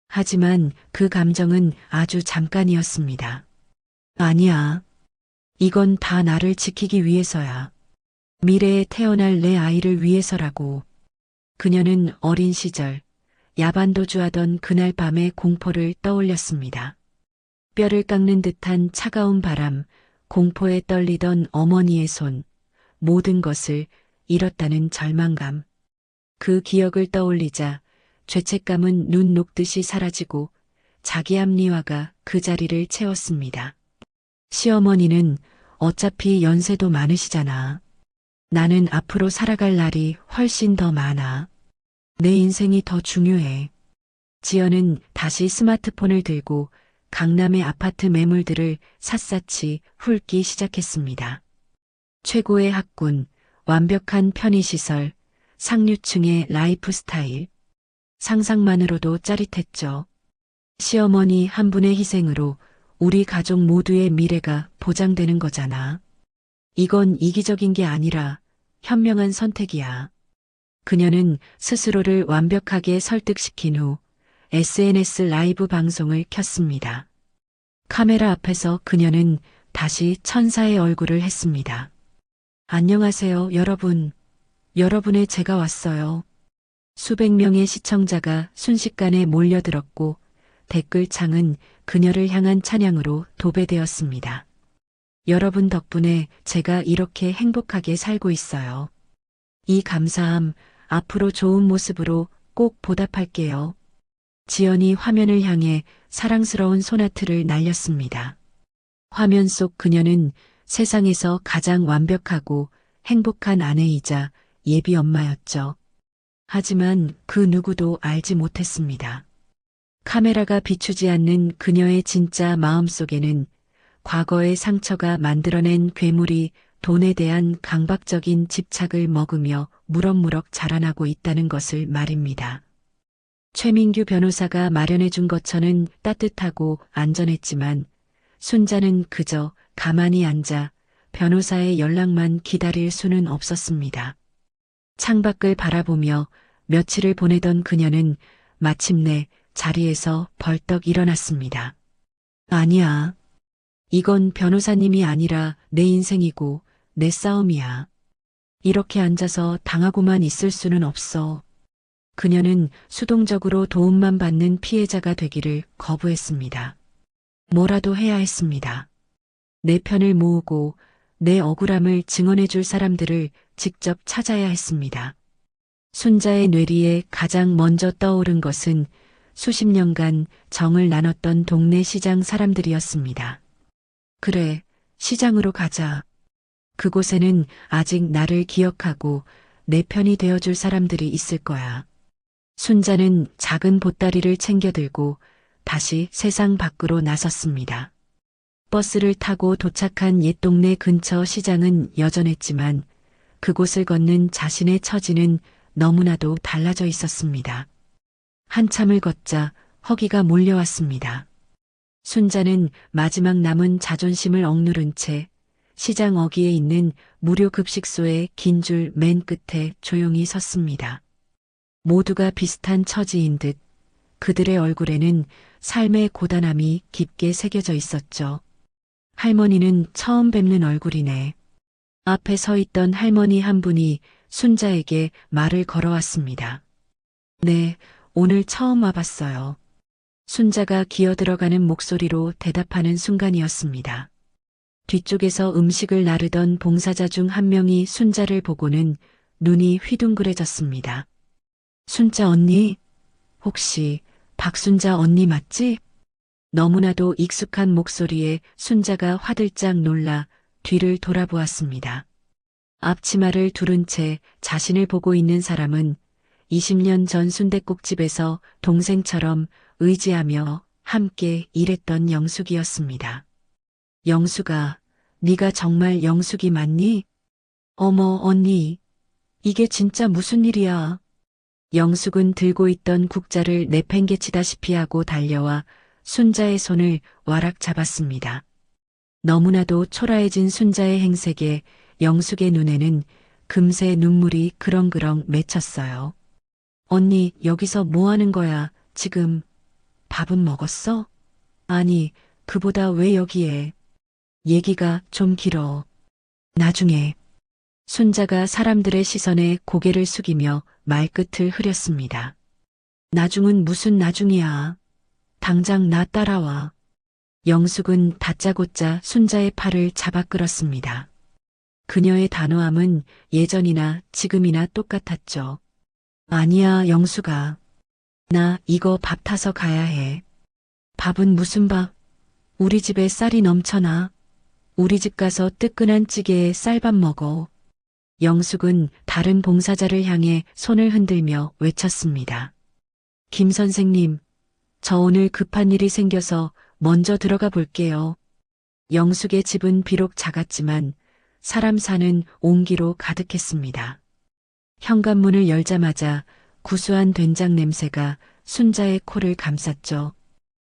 하지만 그 감정은 아주 잠깐이었습니다. 아니야. 이건 다 나를 지키기 위해서야. 미래에 태어날 내 아이를 위해서라고. 그녀는 어린 시절 야반도주하던 그날 밤의 공포를 떠올렸습니다. 뼈를 깎는 듯한 차가운 바람, 공포에 떨리던 어머니의 손, 모든 것을 잃었다는 절망감. 그 기억을 떠올리자 죄책감은 눈 녹듯이 사라지고 자기 합리화가 그 자리를 채웠습니다. 시어머니는 어차피 연세도 많으시잖아. 나는 앞으로 살아갈 날이 훨씬 더 많아. 내 인생이 더 중요해. 지연은 다시 스마트폰을 들고 강남의 아파트 매물들을 샅샅이 훑기 시작했습니다. 최고의 학군, 완벽한 편의시설, 상류층의 라이프 스타일. 상상만으로도 짜릿했죠. 시어머니 한 분의 희생으로 우리 가족 모두의 미래가 보장되는 거잖아. 이건 이기적인 게 아니라 현명한 선택이야. 그녀는 스스로를 완벽하게 설득시킨 후 SNS 라이브 방송을 켰습니다. 카메라 앞에서 그녀는 다시 천사의 얼굴을 했습니다. 안녕하세요, 여러분. 여러분의 제가 왔어요. 수백 명의 시청자가 순식간에 몰려들었고 댓글창은 그녀를 향한 찬양으로 도배되었습니다. 여러분 덕분에 제가 이렇게 행복하게 살고 있어요. 이 감사함 앞으로 좋은 모습으로 꼭 보답할게요. 지연이 화면을 향해 사랑스러운 소나트를 날렸습니다. 화면 속 그녀는 세상에서 가장 완벽하고 행복한 아내이자 예비 엄마였죠. 하지만 그 누구도 알지 못했습니다. 카메라가 비추지 않는 그녀의 진짜 마음속에는 과거의 상처가 만들어낸 괴물이 돈에 대한 강박적인 집착을 먹으며 무럭무럭 자라나고 있다는 것을 말입니다. 최민규 변호사가 마련해준 거처는 따뜻하고 안전했지만 순자는 그저 가만히 앉아 변호사의 연락만 기다릴 수는 없었습니다. 창밖을 바라보며 며칠을 보내던 그녀는 마침내 자리에서 벌떡 일어났습니다. 아니야. 이건 변호사님이 아니라 내 인생이고 내 싸움이야. 이렇게 앉아서 당하고만 있을 수는 없어. 그녀는 수동적으로 도움만 받는 피해자가 되기를 거부했습니다. 뭐라도 해야 했습니다. 내 편을 모으고 내 억울함을 증언해줄 사람들을 직접 찾아야 했습니다. 순자의 뇌리에 가장 먼저 떠오른 것은 수십 년간 정을 나눴던 동네 시장 사람들이었습니다. 그래, 시장으로 가자. 그곳에는 아직 나를 기억하고 내 편이 되어줄 사람들이 있을 거야. 순자는 작은 보따리를 챙겨들고 다시 세상 밖으로 나섰습니다. 버스를 타고 도착한 옛 동네 근처 시장은 여전했지만 그곳을 걷는 자신의 처지는 너무나도 달라져 있었습니다. 한참을 걷자 허기가 몰려왔습니다. 순자는 마지막 남은 자존심을 억누른 채 시장 어귀에 있는 무료 급식소의 긴 줄 맨 끝에 조용히 섰습니다. 모두가 비슷한 처지인 듯 그들의 얼굴에는 삶의 고단함이 깊게 새겨져 있었죠. 할머니는 처음 뵙는 얼굴이네. 앞에 서 있던 할머니 한 분이 순자에게 말을 걸어왔습니다. 네, 오늘 처음 와봤어요. 순자가 기어들어가는 목소리로 대답하는 순간이었습니다. 뒤쪽에서 음식을 나르던 봉사자 중 한 명이 순자를 보고는 눈이 휘둥그레졌습니다. 순자 언니, 혹시 박순자 언니 맞지? 너무나도 익숙한 목소리에 순자가 화들짝 놀라 뒤를 돌아보았습니다. 앞치마를 두른 채 자신을 보고 있는 사람은 20년 전 순댓국집에서 동생처럼 의지하며 함께 일했던 영숙이었습니다. 영숙아, 네가 정말 영숙이 맞니? 어머 언니, 이게 진짜 무슨 일이야? 영숙은 들고 있던 국자를 내팽개치다시피 하고 달려와 순자의 손을 와락 잡았습니다. 너무나도 초라해진 순자의 행색에 영숙의 눈에는 금세 눈물이 그렁그렁 맺혔어요. 언니, 여기서 뭐 하는 거야, 지금? 밥은 먹었어? 아니, 그보다 왜 여기에? 얘기가 좀 길어. 나중에. 순자가 사람들의 시선에 고개를 숙이며 말끝을 흐렸습니다. 나중은 무슨 나중이야. 당장 나 따라와. 영숙은 다짜고짜 순자의 팔을 잡아 끌었습니다. 그녀의 단호함은 예전이나 지금이나 똑같았죠. 아니야, 영숙아. 나 이거 밥 타서 가야 해. 밥은 무슨 밥? 우리 집에 쌀이 넘쳐나. 우리 집 가서 뜨끈한 찌개에 쌀밥 먹어. 영숙은 다른 봉사자를 향해 손을 흔들며 외쳤습니다. 김 선생님, 저 오늘 급한 일이 생겨서 먼저 들어가 볼게요. 영숙의 집은 비록 작았지만 사람 사는 온기로 가득했습니다. 현관문을 열자마자 구수한 된장 냄새가 순자의 코를 감쌌죠.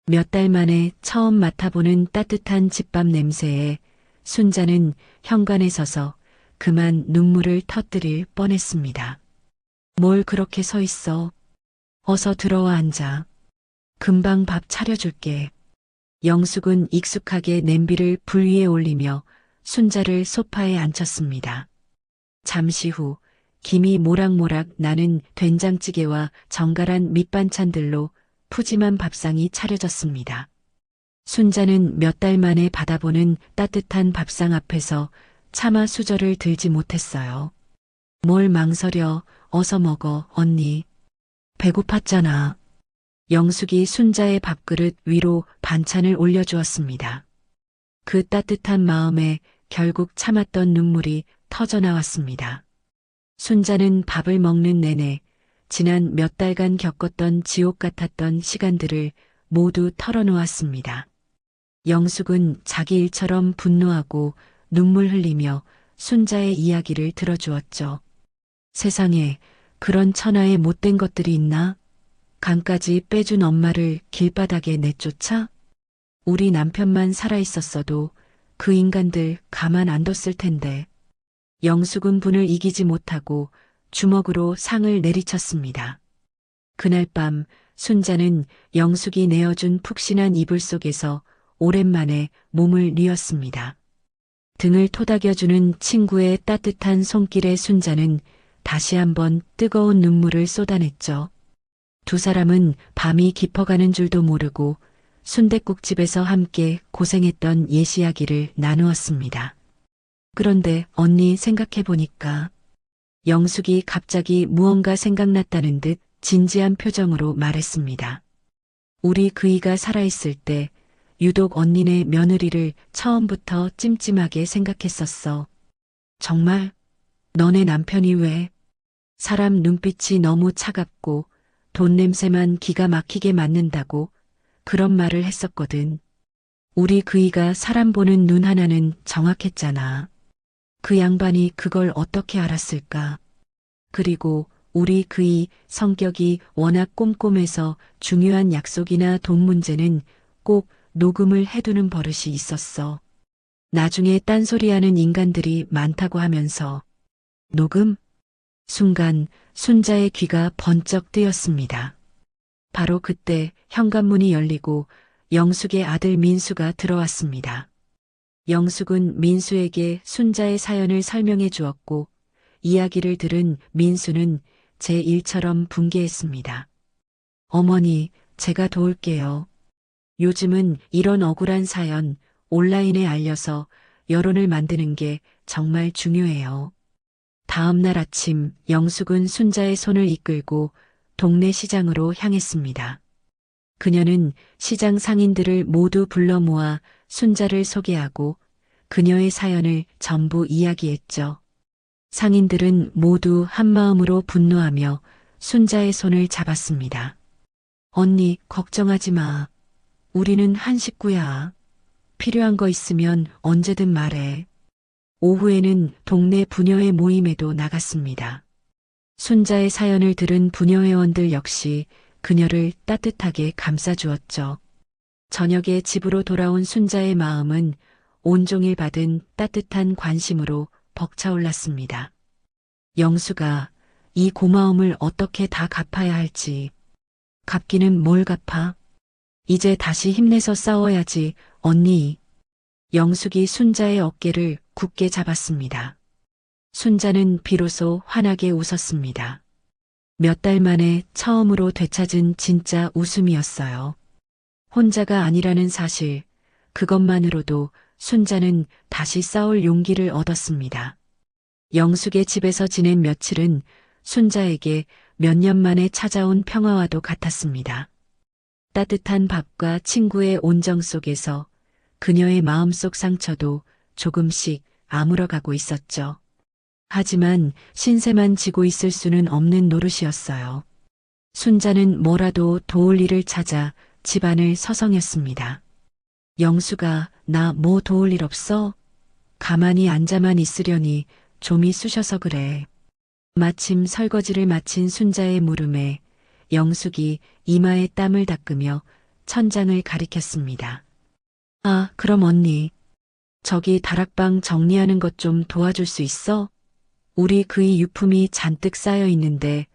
몇 달 만에 처음 맡아보는 따뜻한 집밥 냄새에 순자는 현관에 서서 그만 눈물을 터뜨릴 뻔했습니다. 뭘 그렇게 서 있어? 어서 들어와 앉아. 금방 밥 차려줄게. 영숙은 익숙하게 냄비를 불 위에 올리며 순자를 소파에 앉혔습니다. 잠시 후 김이 모락모락 나는 된장찌개와 정갈한 밑반찬들로 푸짐한 밥상이 차려졌습니다. 순자는 몇 달 만에 받아보는 따뜻한 밥상 앞에서 차마 수저를 들지 못했어요. 뭘 망설여, 어서 먹어, 언니. 배고팠잖아. 영숙이 순자의 밥그릇 위로 반찬을 올려주었습니다. 그 따뜻한 마음에 결국 참았던 눈물이 터져나왔습니다. 순자는 밥을 먹는 내내 지난 몇 달간 겪었던 지옥 같았던 시간들을 모두 털어놓았습니다. 영숙은 자기 일처럼 분노하고 눈물 흘리며 순자의 이야기를 들어주었죠. 세상에 그런 천하의 못된 것들이 있나? 간까지 빼준 엄마를 길바닥에 내쫓아? 우리 남편만 살아있었어도 그 인간들 가만 안 뒀을 텐데. 영숙은 분을 이기지 못하고 주먹으로 상을 내리쳤습니다. 그날 밤 순자는 영숙이 내어준 푹신한 이불 속에서 오랜만에 몸을 뉘었습니다. 등을 토닥여주는 친구의 따뜻한 손길에 순자는 다시 한번 뜨거운 눈물을 쏟아냈죠. 두 사람은 밤이 깊어가는 줄도 모르고 순댓국집에서 함께 고생했던 옛 이야기를 나누었습니다. 그런데 언니 생각해보니까 영숙이 갑자기 무언가 생각났다는 듯 진지한 표정으로 말했습니다. 우리 그이가 살아있을 때 유독 언니네 며느리를 처음부터 찜찜하게 생각했었어. 정말? 너네 남편이 왜? 사람 눈빛이 너무 차갑고 돈 냄새만 기가 막히게 맡는다고 그런 말을 했었거든. 우리 그이가 사람 보는 눈 하나는 정확했잖아. 그 양반이 그걸 어떻게 알았을까? 그리고 우리 그이 성격이 워낙 꼼꼼해서 중요한 약속이나 돈 문제는 꼭 녹음을 해두는 버릇이 있었어. 나중에 딴소리하는 인간들이 많다고 하면서. 녹음? 순간 순자의 귀가 번쩍 뜨였습니다. 바로 그때 현관문이 열리고 영숙의 아들 민수가 들어왔습니다. 영숙은 민수에게 순자의 사연을 설명해 주었고 이야기를 들은 민수는 제 일처럼 분개했습니다. 어머니, 제가 도울게요. 요즘은 이런 억울한 사연 온라인에 알려서 여론을 만드는 게 정말 중요해요. 다음 날 아침 영숙은 순자의 손을 이끌고 동네 시장으로 향했습니다. 그녀는 시장 상인들을 모두 불러 모아 순자를 소개하고 그녀의 사연을 전부 이야기했죠. 상인들은 모두 한마음으로 분노하며 순자의 손을 잡았습니다. 언니, 걱정하지 마. 우리는 한 식구야. 필요한 거 있으면 언제든 말해. 오후에는 동네 부녀회 모임에도 나갔습니다. 순자의 사연을 들은 부녀 회원들 역시 그녀를 따뜻하게 감싸주었죠. 저녁에 집으로 돌아온 순자의 마음은 온종일 받은 따뜻한 관심으로 벅차올랐습니다. 영수가 이 고마움을 어떻게 다 갚아야 할지. 갚기는 뭘 갚아? 이제 다시 힘내서 싸워야지, 언니. 영숙이 순자의 어깨를 굳게 잡았습니다. 순자는 비로소 환하게 웃었습니다. 몇 달 만에 처음으로 되찾은 진짜 웃음이었어요. 혼자가 아니라는 사실, 그것만으로도 순자는 다시 싸울 용기를 얻었습니다. 영숙의 집에서 지낸 며칠은 순자에게 몇 년 만에 찾아온 평화와도 같았습니다. 따뜻한 밥과 친구의 온정 속에서 그녀의 마음속 상처도 조금씩 아물어가고 있었죠. 하지만 신세만 지고 있을 수는 없는 노릇이었어요. 순자는 뭐라도 도울 일을 찾아 집안을 서성였습니다. 영수가 나 뭐 도울 일 없어? 가만히 앉아만 있으려니 좀이 쑤셔서 그래. 마침 설거지를 마친 순자의 물음에 영숙이 이마에 땀을 닦으며 천장을 가리켰습니다. 아, 그럼 언니. 저기 다락방 정리하는 것 좀 도와줄 수 있어? 우리 그이 유품이 잔뜩 쌓여 있는데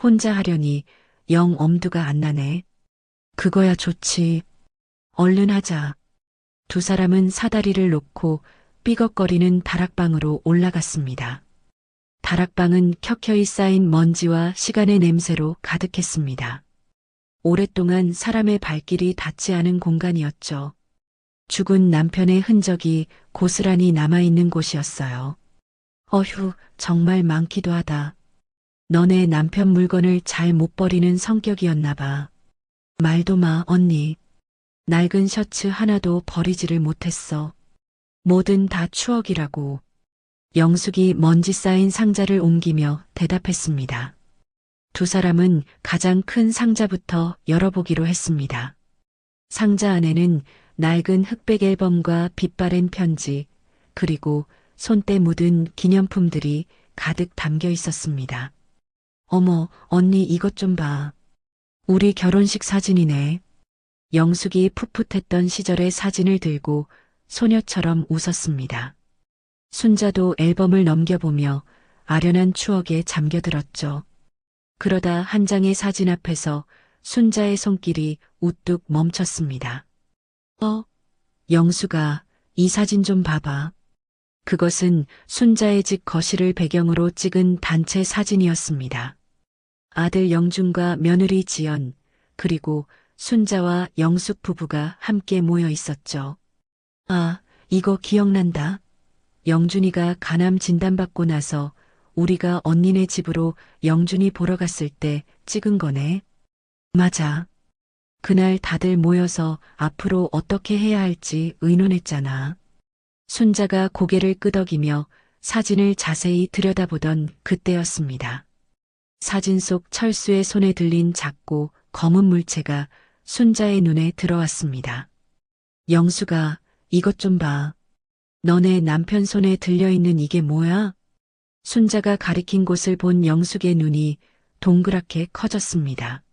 혼자 하려니 영 엄두가 안 나네. 그거야 좋지. 얼른 하자. 두 사람은 사다리를 놓고 삐걱거리는 다락방으로 올라갔습니다. 다락방은 켜켜이 쌓인 먼지와 시간의 냄새로 가득했습니다. 오랫동안 사람의 발길이 닿지 않은 공간이었죠. 죽은 남편의 흔적이 고스란히 남아있는 곳이었어요. 어휴, 정말 많기도 하다. 너네 남편 물건을 잘 못 버리는 성격이었나 봐. 말도 마, 언니. 낡은 셔츠 하나도 버리지를 못했어. 뭐든 다 추억이라고. 영숙이 먼지 쌓인 상자를 옮기며 대답했습니다. 두 사람은 가장 큰 상자부터 열어보기로 했습니다. 상자 안에는 낡은 흑백 앨범과 빛바랜 편지, 그리고 손때 묻은 기념품들이 가득 담겨 있었습니다. 어머, 언니 이것 좀 봐. 우리 결혼식 사진이네. 영숙이 풋풋했던 시절의 사진을 들고 소녀처럼 웃었습니다. 순자도 앨범을 넘겨보며 아련한 추억에 잠겨들었죠. 그러다 한 장의 사진 앞에서 순자의 손길이 우뚝 멈췄습니다. 영수가 이 사진 좀 봐봐. 그것은 순자의 집 거실을 배경으로 찍은 단체 사진이었습니다. 아들 영준과 며느리 지연, 그리고 순자와 영숙 부부가 함께 모여 있었죠. 아, 이거 기억난다. 영준이가 간암 진단받고 나서 우리가 언니네 집으로 영준이 보러 갔을 때 찍은 거네. 맞아. 그날 다들 모여서 앞으로 어떻게 해야 할지 의논했잖아. 순자가 고개를 끄덕이며 사진을 자세히 들여다보던 그때였습니다. 사진 속 철수의 손에 들린 작고 검은 물체가 순자의 눈에 들어왔습니다. 영수가 이것 좀 봐. 너네 남편 손에 들려있는 이게 뭐야? 순자가 가리킨 곳을 본 영숙의 눈이 동그랗게 커졌습니다.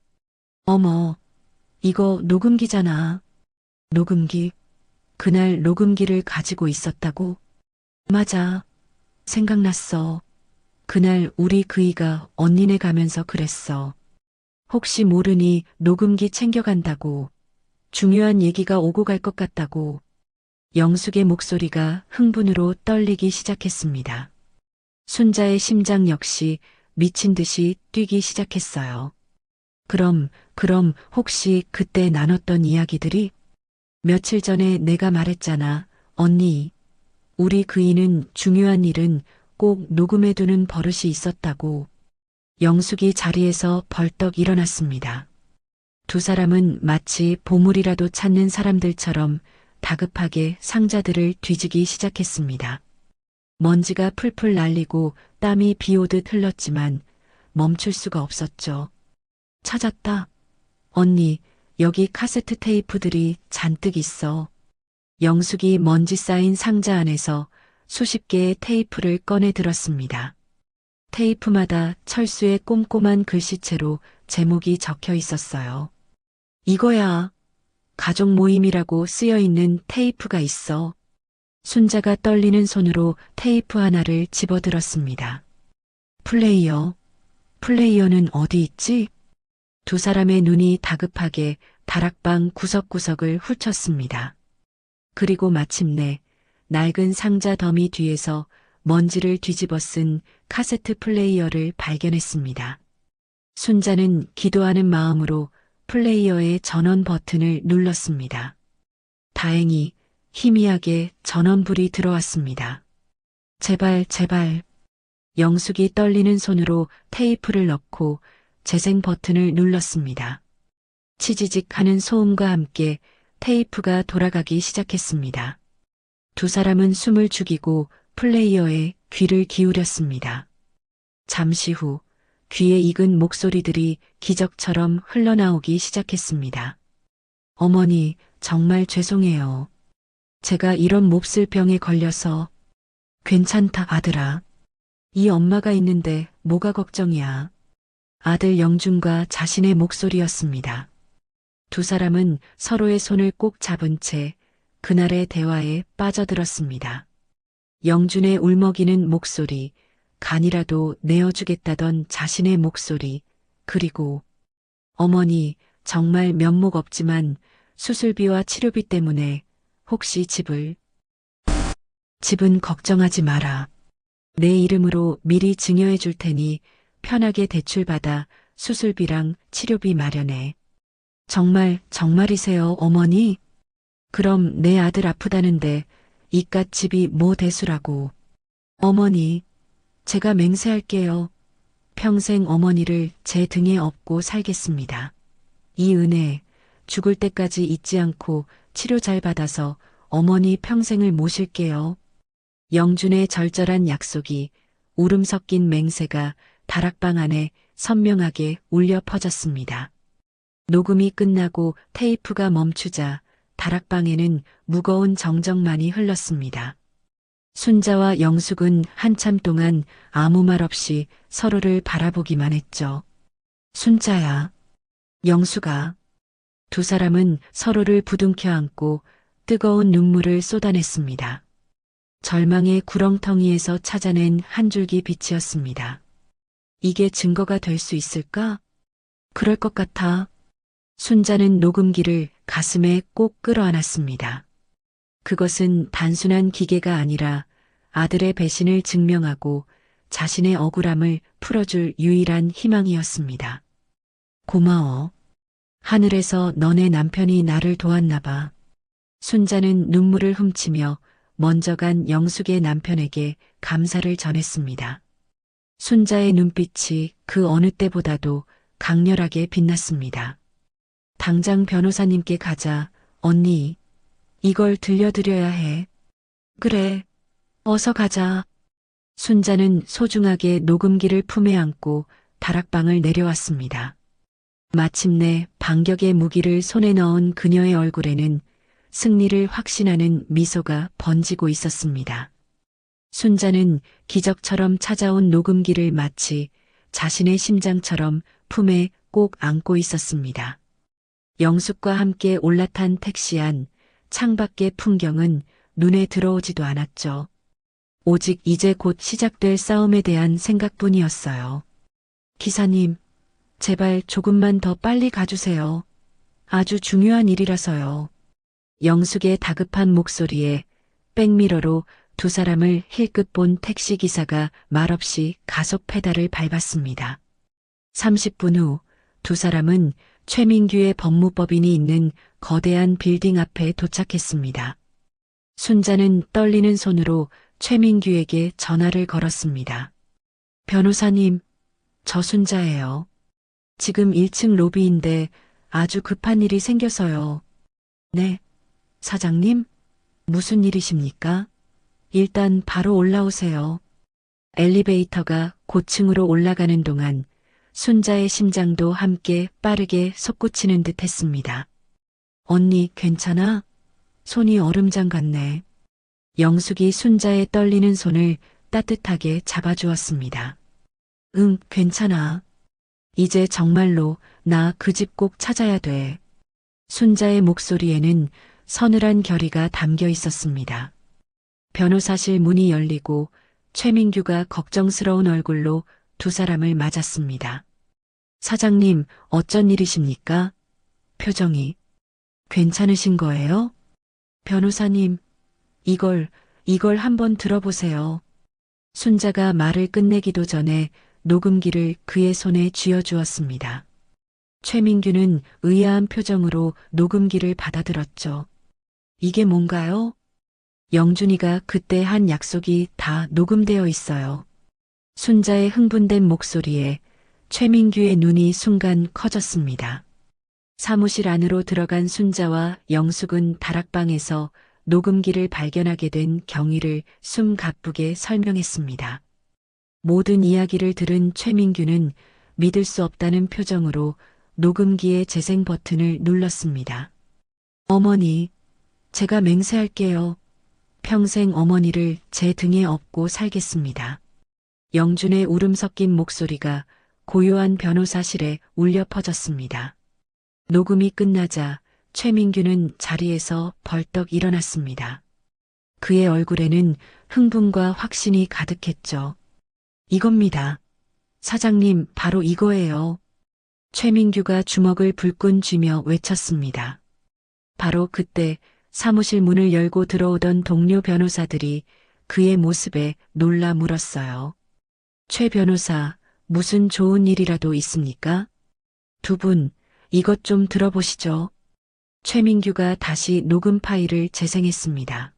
어머, 이거 녹음기잖아. 녹음기. 그날 녹음기를 가지고 있었다고? 맞아. 생각났어. 그날 우리 그이가 언니네 가면서 그랬어. 혹시 모르니 녹음기 챙겨간다고. 중요한 얘기가 오고 갈 것 같다고. 영숙의 목소리가 흥분으로 떨리기 시작했습니다. 순자의 심장 역시 미친 듯이 뛰기 시작했어요. 그럼 혹시 그때 나눴던 이야기들이? 며칠 전에 내가 말했잖아. 언니, 우리 그이는 중요한 일은 꼭 녹음해두는 버릇이 있었다고. 영숙이 자리에서 벌떡 일어났습니다. 두 사람은 마치 보물이라도 찾는 사람들처럼 다급하게 상자들을 뒤지기 시작했습니다. 먼지가 풀풀 날리고 땀이 비오듯 흘렀지만 멈출 수가 없었죠. 찾았다. 언니, 여기 카세트 테이프들이 잔뜩 있어. 영숙이 먼지 쌓인 상자 안에서 수십 개의 테이프를 꺼내 들었습니다. 테이프마다 철수의 꼼꼼한 글씨체로 제목이 적혀 있었어요. 이거야. 가족 모임이라고 쓰여 있는 테이프가 있어. 순자가 떨리는 손으로 테이프 하나를 집어들었습니다. 플레이어는 어디 있지? 두 사람의 눈이 다급하게 다락방 구석구석을 훑었습니다. 그리고 마침내 낡은 상자 더미 뒤에서 먼지를 뒤집어 쓴 카세트 플레이어를 발견했습니다. 순자는 기도하는 마음으로 플레이어의 전원 버튼을 눌렀습니다. 다행히 희미하게 전원불이 들어왔습니다. 제발. 영숙이 떨리는 손으로 테이프를 넣고 재생 버튼을 눌렀습니다. 치지직 하는 소음과 함께 테이프가 돌아가기 시작했습니다. 두 사람은 숨을 죽이고 플레이어에 귀를 기울였습니다. 잠시 후 귀에 익은 목소리들이 기적처럼 흘러나오기 시작했습니다. 어머니, 정말 죄송해요. 제가 이런 몹쓸 병에 걸려서. 괜찮다, 아들아. 이 엄마가 있는데 뭐가 걱정이야. 아들 영준과 자신의 목소리였습니다. 두 사람은 서로의 손을 꼭 잡은 채 그날의 대화에 빠져들었습니다. 영준의 울먹이는 목소리, 간이라도 내어주겠다던 자신의 목소리, 그리고 어머니, 정말 면목 없지만 수술비와 치료비 때문에 혹시 집은 걱정하지 마라. 내 이름으로 미리 증여해 줄 테니 편하게 대출받아 수술비랑 치료비 마련해. 정말이세요, 어머니? 그럼 내 아들 아프다는데 이깟 집이 뭐 대수라고. 어머니, 제가 맹세할게요. 평생 어머니를 제 등에 업고 살겠습니다. 이 은혜, 죽을 때까지 잊지 않고 치료 잘 받아서 어머니 평생을 모실게요. 영준의 절절한 약속이 울음 섞인 맹세가 다락방 안에 선명하게 울려 퍼졌습니다. 녹음이 끝나고 테이프가 멈추자 다락방에는 무거운 정적만이 흘렀습니다. 순자와 영숙은 한참 동안 아무 말 없이 서로를 바라보기만 했죠. 순자야, 영수가. 두 사람은 서로를 부둥켜 안고 뜨거운 눈물을 쏟아냈습니다. 절망의 구렁텅이에서 찾아낸 한 줄기 빛이었습니다. 이게 증거가 될 수 있을까? 그럴 것 같아. 순자는 녹음기를 가슴에 꼭 끌어안았습니다. 그것은 단순한 기계가 아니라 아들의 배신을 증명하고 자신의 억울함을 풀어줄 유일한 희망이었습니다. 고마워. 하늘에서 너네 남편이 나를 도왔나 봐. 순자는 눈물을 훔치며 먼저 간 영숙의 남편에게 감사를 전했습니다. 순자의 눈빛이 그 어느 때보다도 강렬하게 빛났습니다. 당장 변호사님께 가자. 언니, 이걸 들려드려야 해. 그래, 어서 가자. 순자는 소중하게 녹음기를 품에 안고 다락방을 내려왔습니다. 마침내 반격의 무기를 손에 넣은 그녀의 얼굴에는 승리를 확신하는 미소가 번지고 있었습니다. 순자는 기적처럼 찾아온 녹음기를 마치 자신의 심장처럼 품에 꼭 안고 있었습니다. 영숙과 함께 올라탄 택시 안 창밖의 풍경은 눈에 들어오지도 않았죠. 오직 이제 곧 시작될 싸움에 대한 생각뿐이었어요. 기사님, 제발 조금만 더 빨리 가주세요. 아주 중요한 일이라서요. 영숙의 다급한 목소리에 백미러로 두 사람을 힐끗 본 택시기사가 말없이 가속 페달을 밟았습니다. 30분 후 두 사람은 최민규의 법무법인이 있는 거대한 빌딩 앞에 도착했습니다. 순자는 떨리는 손으로 최민규에게 전화를 걸었습니다. 변호사님, 저 순자예요. 지금 1층 로비인데 아주 급한 일이 생겨서요. 네, 사장님? 무슨 일이십니까? 일단 바로 올라오세요. 엘리베이터가 고층으로 올라가는 동안 순자의 심장도 함께 빠르게 솟구치는 듯 했습니다. 언니, 괜찮아? 손이 얼음장 같네. 영숙이 순자의 떨리는 손을 따뜻하게 잡아주었습니다. 응, 괜찮아. 이제 정말로 나 그 집 꼭 찾아야 돼. 순자의 목소리에는 서늘한 결의가 담겨 있었습니다. 변호사실 문이 열리고 최민규가 걱정스러운 얼굴로 두 사람을 맞았습니다. 사장님, 어쩐 일이십니까? 표정이. 괜찮으신 거예요? 변호사님, 이걸 한번 들어보세요. 순자가 말을 끝내기도 전에 녹음기를 그의 손에 쥐어주었습니다. 최민규는 의아한 표정으로 녹음기를 받아들었죠. 이게 뭔가요? 영준이가 그때 한 약속이 다 녹음되어 있어요. 순자의 흥분된 목소리에 최민규의 눈이 순간 커졌습니다. 사무실 안으로 들어간 순자와 영숙은 다락방에서 녹음기를 발견하게 된 경위를 숨 가쁘게 설명했습니다. 모든 이야기를 들은 최민규는 믿을 수 없다는 표정으로 녹음기의 재생 버튼을 눌렀습니다. 어머니, 제가 맹세할게요. 평생 어머니를 제 등에 업고 살겠습니다. 영준의 울음 섞인 목소리가 고요한 변호사실에 울려 퍼졌습니다. 녹음이 끝나자 최민규는 자리에서 벌떡 일어났습니다. 그의 얼굴에는 흥분과 확신이 가득했죠. 이겁니다. 사장님, 바로 이거예요. 최민규가 주먹을 불끈 쥐며 외쳤습니다. 바로 그때 사무실 문을 열고 들어오던 동료 변호사들이 그의 모습에 놀라 물었어요. 최 변호사, 무슨 좋은 일이라도 있습니까? 두 분, 이것 좀 들어보시죠. 최민규가 다시 녹음 파일을 재생했습니다.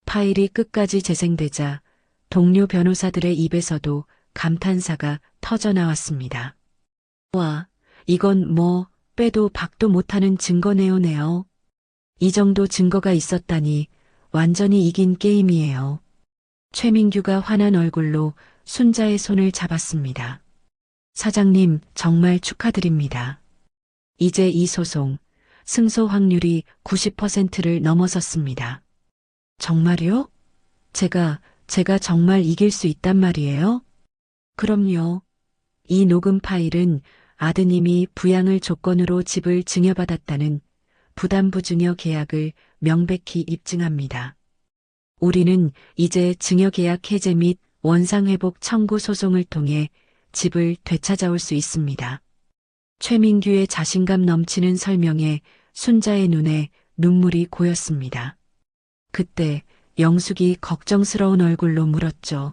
파일이 끝까지 재생되자 동료 변호사들의 입에서도 감탄사가 터져나왔습니다. 와, 이건 뭐 빼도 박도 못하는 증거네요. 이 정도 증거가 있었다니 완전히 이긴 게임이에요. 최민규가 화난 얼굴로 순자의 손을 잡았습니다. 사장님, 정말 축하드립니다. 이제 이 소송, 승소 확률이 90%를 넘어섰습니다. 정말요? 제가 정말 이길 수 있단 말이에요? 그럼요. 이 녹음 파일은 아드님이 부양을 조건으로 집을 증여받았다는 부담부 증여 계약을 명백히 입증합니다. 우리는 이제 증여 계약 해제 및 원상회복 청구 소송을 통해 집을 되찾아올 수 있습니다. 최민규의 자신감 넘치는 설명에 순자의 눈에 눈물이 고였습니다. 그때 영숙이 걱정스러운 얼굴로 물었죠.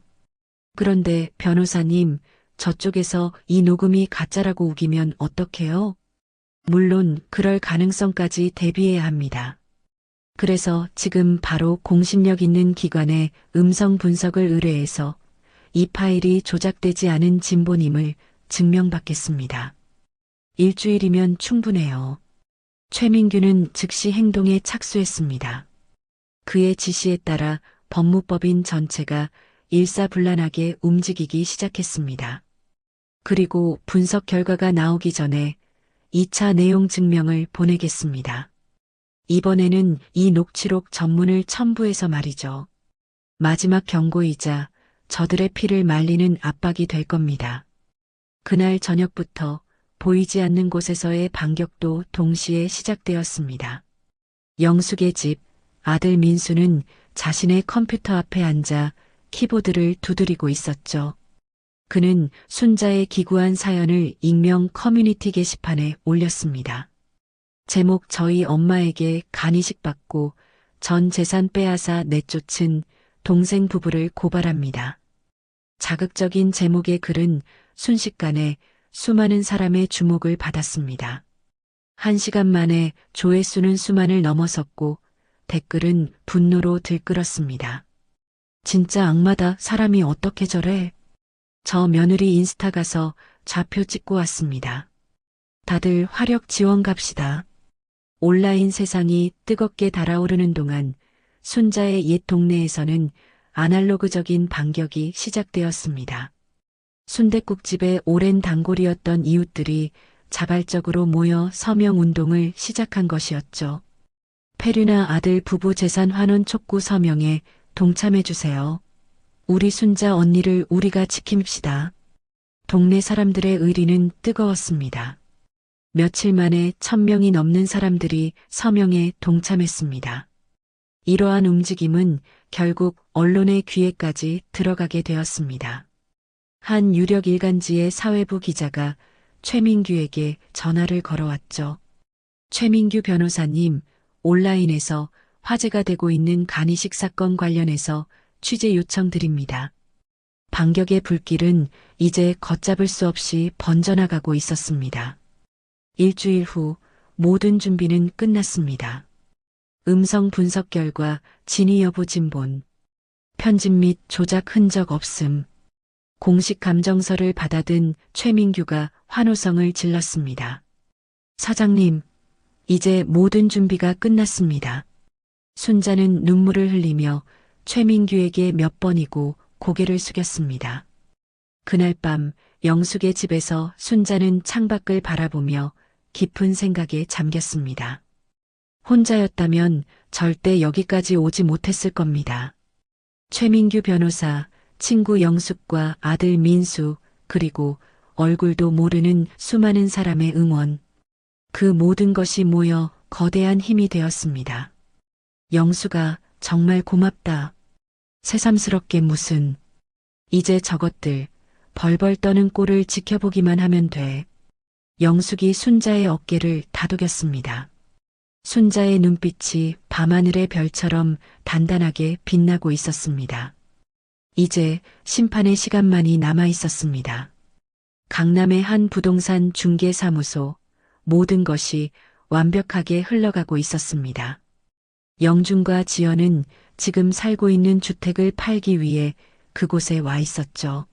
그런데 변호사님, 저쪽에서 이 녹음이 가짜라고 우기면 어떡해요? 물론 그럴 가능성까지 대비해야 합니다. 그래서 지금 바로 공신력 있는 기관에 음성 분석을 의뢰해서 이 파일이 조작되지 않은 진본임을 증명받겠습니다. 일주일이면 충분해요. 최민규는 즉시 행동에 착수했습니다. 그의 지시에 따라 법무법인 전체가 일사불란하게 움직이기 시작했습니다. 그리고 분석 결과가 나오기 전에 2차 내용 증명을 보내겠습니다. 이번에는 이 녹취록 전문을 첨부해서 말이죠. 마지막 경고이자 저들의 피를 말리는 압박이 될 겁니다. 그날 저녁부터 보이지 않는 곳에서의 반격도 동시에 시작되었습니다. 영숙의 집, 아들 민수는 자신의 컴퓨터 앞에 앉아 키보드를 두드리고 있었죠. 그는 순자의 기구한 사연을 익명 커뮤니티 게시판에 올렸습니다. 제목 저희 엄마에게 간이식 받고 전 재산 빼앗아 내쫓은 동생 부부를 고발합니다. 자극적인 제목의 글은 순식간에 수많은 사람의 주목을 받았습니다. 1시간 만에 조회수는 수만을 넘어섰고 댓글은 분노로 들끓었습니다. 진짜 악마다. 사람이 어떻게 저래? 저 며느리 인스타 가서 좌표 찍고 왔습니다. 다들 화력 지원 갑시다. 온라인 세상이 뜨겁게 달아오르는 동안 순자의 옛 동네에서는 아날로그적인 반격이 시작되었습니다. 순댓국집의 오랜 단골이었던 이웃들이 자발적으로 모여 서명운동을 시작한 것이었죠. 페류나 아들 부부 재산 환원 촉구 서명에 동참해주세요. 우리 순자 언니를 우리가 지킵시다. 동네 사람들의 의리는 뜨거웠습니다. 며칠 만에 1000명이 넘는 사람들이 서명에 동참했습니다. 이러한 움직임은 결국 언론의 귀에까지 들어가게 되었습니다. 한 유력 일간지의 사회부 기자가 최민규에게 전화를 걸어왔죠. 최민규 변호사님, 온라인에서 화제가 되고 있는 간이식 사건 관련해서 취재 요청드립니다. 반격의 불길은 이제 걷잡을 수 없이 번져나가고 있었습니다. 일주일 후 모든 준비는 끝났습니다. 음성 분석 결과 진위 여부 진본, 편집 및 조작 흔적 없음, 공식 감정서를 받아든 최민규가 환호성을 질렀습니다. 사장님, 이제 모든 준비가 끝났습니다. 순자는 눈물을 흘리며 최민규에게 몇 번이고 고개를 숙였습니다. 그날 밤 영숙의 집에서 순자는 창밖을 바라보며 깊은 생각에 잠겼습니다. 혼자였다면 절대 여기까지 오지 못했을 겁니다. 최민규 변호사, 친구 영숙과 아들 민수, 그리고 얼굴도 모르는 수많은 사람의 응원. 그 모든 것이 모여 거대한 힘이 되었습니다. 영수가 정말 고맙다. 새삼스럽게 무슨. 이제 저것들 벌벌 떠는 꼴을 지켜보기만 하면 돼. 영숙이 순자의 어깨를 다독였습니다. 순자의 눈빛이 밤하늘의 별처럼 단단하게 빛나고 있었습니다. 이제 심판의 시간만이 남아 있었습니다. 강남의 한 부동산 중개사무소, 모든 것이 완벽하게 흘러가고 있었습니다. 영준과 지연은 지금 살고 있는 주택을 팔기 위해 그곳에 와 있었죠.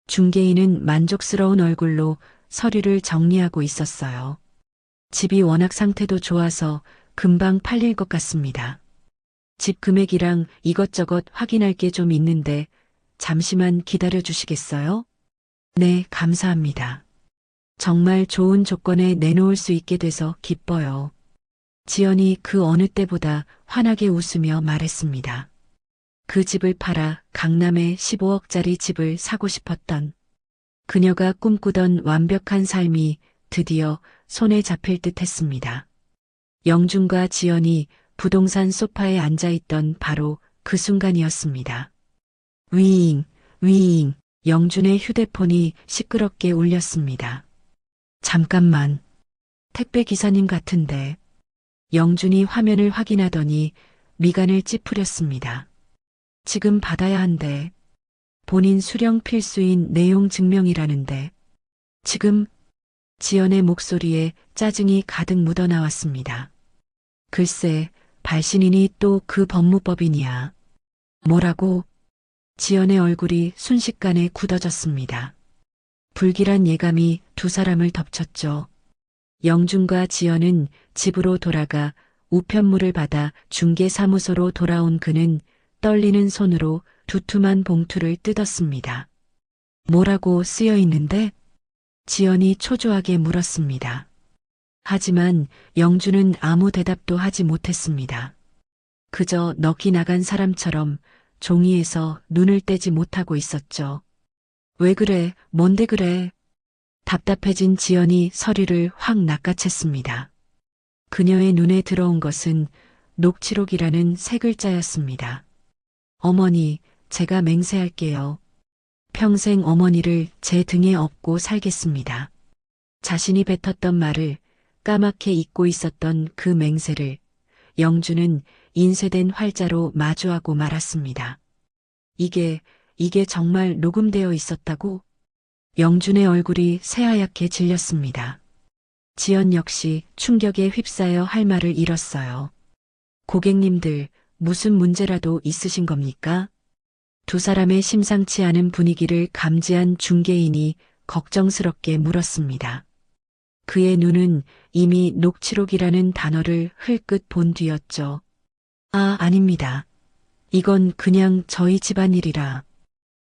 중개인은 만족스러운 얼굴로 서류를 정리하고 있었어요. 집이 워낙 상태도 좋아서 금방 팔릴 것 같습니다. 집 금액이랑 이것저것 확인할 게 좀 있는데 잠시만 기다려 주시겠어요? 네, 감사합니다. 정말 좋은 조건에 내놓을 수 있게 돼서 기뻐요. 지연이 그 어느 때보다 환하게 웃으며 말했습니다. 그 집을 팔아 강남에 15억짜리 집을 사고 싶었던 그녀가 꿈꾸던 완벽한 삶이 드디어 손에 잡힐 듯 했습니다. 영준과 지연이 부동산 소파에 앉아있던 바로 그 순간이었습니다. 위잉, 위잉, 영준의 휴대폰이 시끄럽게 울렸습니다. 잠깐만. 택배 기사님 같은데. 영준이 화면을 확인하더니 미간을 찌푸렸습니다. 지금 받아야 한대. 본인 수령 필수인 내용 증명이라는데. 지금 지연의 목소리에 짜증이 가득 묻어나왔습니다. 글쎄, 발신인이 또 그 법무법인이야. 뭐라고? 지연의 얼굴이 순식간에 굳어졌습니다. 불길한 예감이 두 사람을 덮쳤죠. 영준과 지연은 집으로 돌아가 우편물을 받아 중개사무소로 돌아온 그는 떨리는 손으로 두툼한 봉투를 뜯었습니다. 뭐라고 쓰여 있는데? 지연이 초조하게 물었습니다. 하지만 영준은 아무 대답도 하지 못했습니다. 그저 넋이 나간 사람처럼 종이에서 눈을 떼지 못하고 있었죠. 왜 그래? 뭔데 그래? 답답해진 지연이 서류를 확 낚아챘습니다. 그녀의 눈에 들어온 것은 녹취록이라는 세 글자였습니다. 어머니, 제가 맹세할게요. 평생 어머니를 제 등에 업고 살겠습니다. 자신이 뱉었던 말을 까맣게 잊고 있었던 그 맹세를 영준은 인쇄된 활자로 마주하고 말았습니다. 이게 정말 녹음되어 있었다고? 영준의 얼굴이 새하얗게 질렸습니다. 지연 역시 충격에 휩싸여 할 말을 잃었어요. 고객님들, 무슨 문제라도 있으신 겁니까? 두 사람의 심상치 않은 분위기를 감지한 중개인이 걱정스럽게 물었습니다. 그의 눈은 이미 녹취록이라는 단어를 흘끗 본 뒤였죠. 아, 아닙니다. 이건 그냥 저희 집안일이라.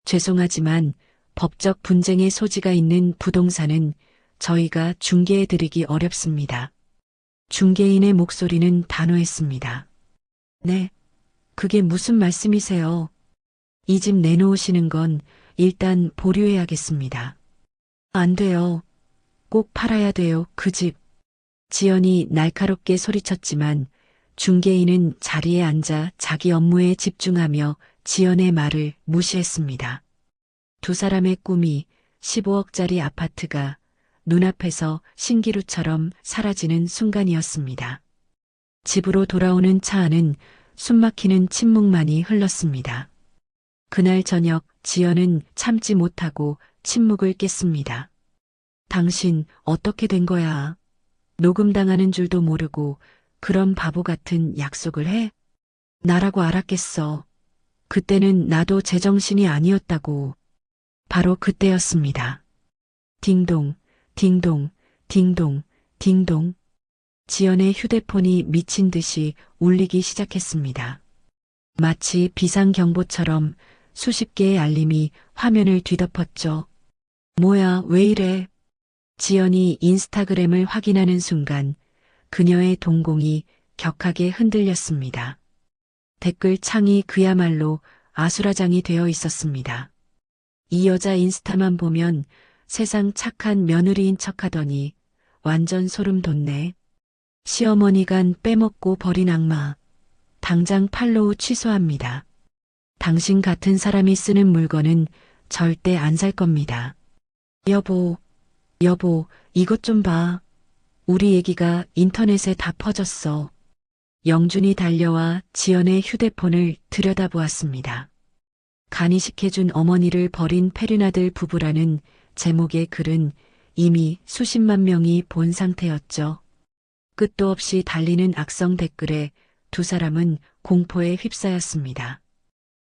죄송하지만 법적 분쟁의 소지가 있는 부동산은 저희가 중개해드리기 어렵습니다. 중개인의 목소리는 단호했습니다. 네, 그게 무슨 말씀이세요? 이 집 내놓으시는 건 일단 보류해야겠습니다. 안 돼요. 꼭 팔아야 돼요, 그 집. 지연이 날카롭게 소리쳤지만 중개인은 자리에 앉아 자기 업무에 집중하며 지연의 말을 무시했습니다. 두 사람의 꿈이 15억짜리 아파트가 눈앞에서 신기루처럼 사라지는 순간이었습니다. 집으로 돌아오는 차 안은 숨막히는 침묵만이 흘렀습니다. 그날 저녁 지연은 참지 못하고 침묵을 깼습니다. 당신 어떻게 된 거야? 녹음당하는 줄도 모르고 그런 바보 같은 약속을 해? 나라고 알았겠어. 그때는 나도 제정신이 아니었다고. 바로 그때였습니다. 딩동, 딩동, 딩동, 딩동. 지연의 휴대폰이 미친 듯이 울리기 시작했습니다. 마치 비상경보처럼 수십 개의 알림이 화면을 뒤덮었죠. 뭐야, 왜 이래? 지연이 인스타그램을 확인하는 순간 그녀의 동공이 격하게 흔들렸습니다. 댓글 창이 그야말로 아수라장이 되어 있었습니다. 이 여자 인스타만 보면 세상 착한 며느리인 척하더니 완전 소름 돋네. 시어머니간 빼먹고 버린 악마. 당장 팔로우 취소합니다. 당신 같은 사람이 쓰는 물건은 절대 안 살 겁니다. 여보, 이것 좀 봐. 우리 얘기가 인터넷에 다 퍼졌어. 영준이 달려와 지연의 휴대폰을 들여다보았습니다. 간이식해준 어머니를 버린 페르나들 부부라는 제목의 글은 이미 수십만 명이 본 상태였죠. 끝도 없이 달리는 악성 댓글에 두 사람은 공포에 휩싸였습니다.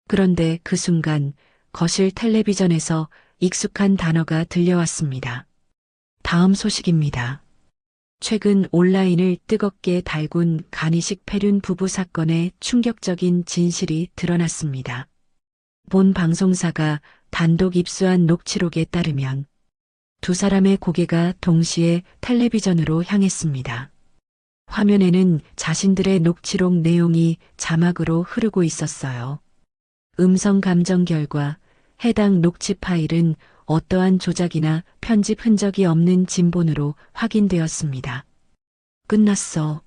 그런데 그 순간 거실 텔레비전에서 익숙한 단어가 들려왔습니다. 다음 소식입니다. 최근 온라인을 뜨겁게 달군 간이식 폐륜 부부 사건의 충격적인 진실이 드러났습니다. 본 방송사가 단독 입수한 녹취록에 따르면 두 사람의 고개가 동시에 텔레비전으로 향했습니다. 화면에는 자신들의 녹취록 내용이 자막으로 흐르고 있었어요. 음성 감정 결과 해당 녹취 파일은 어떠한 조작이나 편집 흔적이 없는 진본으로 확인되었습니다. 끝났어.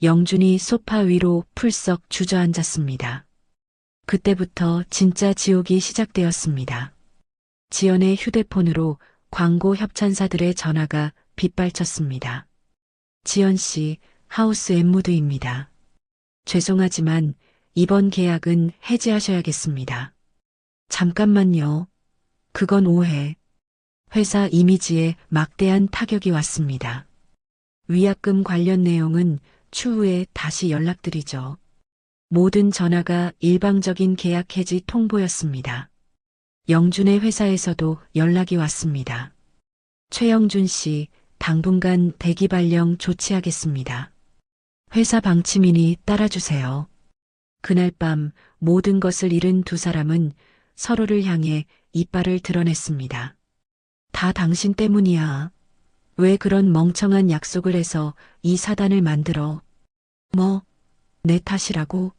영준이 소파 위로 풀썩 주저앉았습니다. 그때부터 진짜 지옥이 시작되었습니다. 지연의 휴대폰으로 광고 협찬사들의 전화가 빗발쳤습니다. 지연 씨, 하우스 엠무드입니다. 죄송하지만 이번 계약은 해지하셔야겠습니다. 잠깐만요. 그건 오해. 회사 이미지에 막대한 타격이 왔습니다. 위약금 관련 내용은 추후에 다시 연락드리죠. 모든 전화가 일방적인 계약 해지 통보였습니다. 영준의 회사에서도 연락이 왔습니다. 최영준 씨, 당분간 대기 발령 조치하겠습니다. 회사 방침이니 따라주세요. 그날 밤 모든 것을 잃은 두 사람은 서로를 향해 이빨을 드러냈습니다. 다 당신 때문이야. 왜 그런 멍청한 약속을 해서 이 사단을 만들어? 뭐, 내 탓이라고?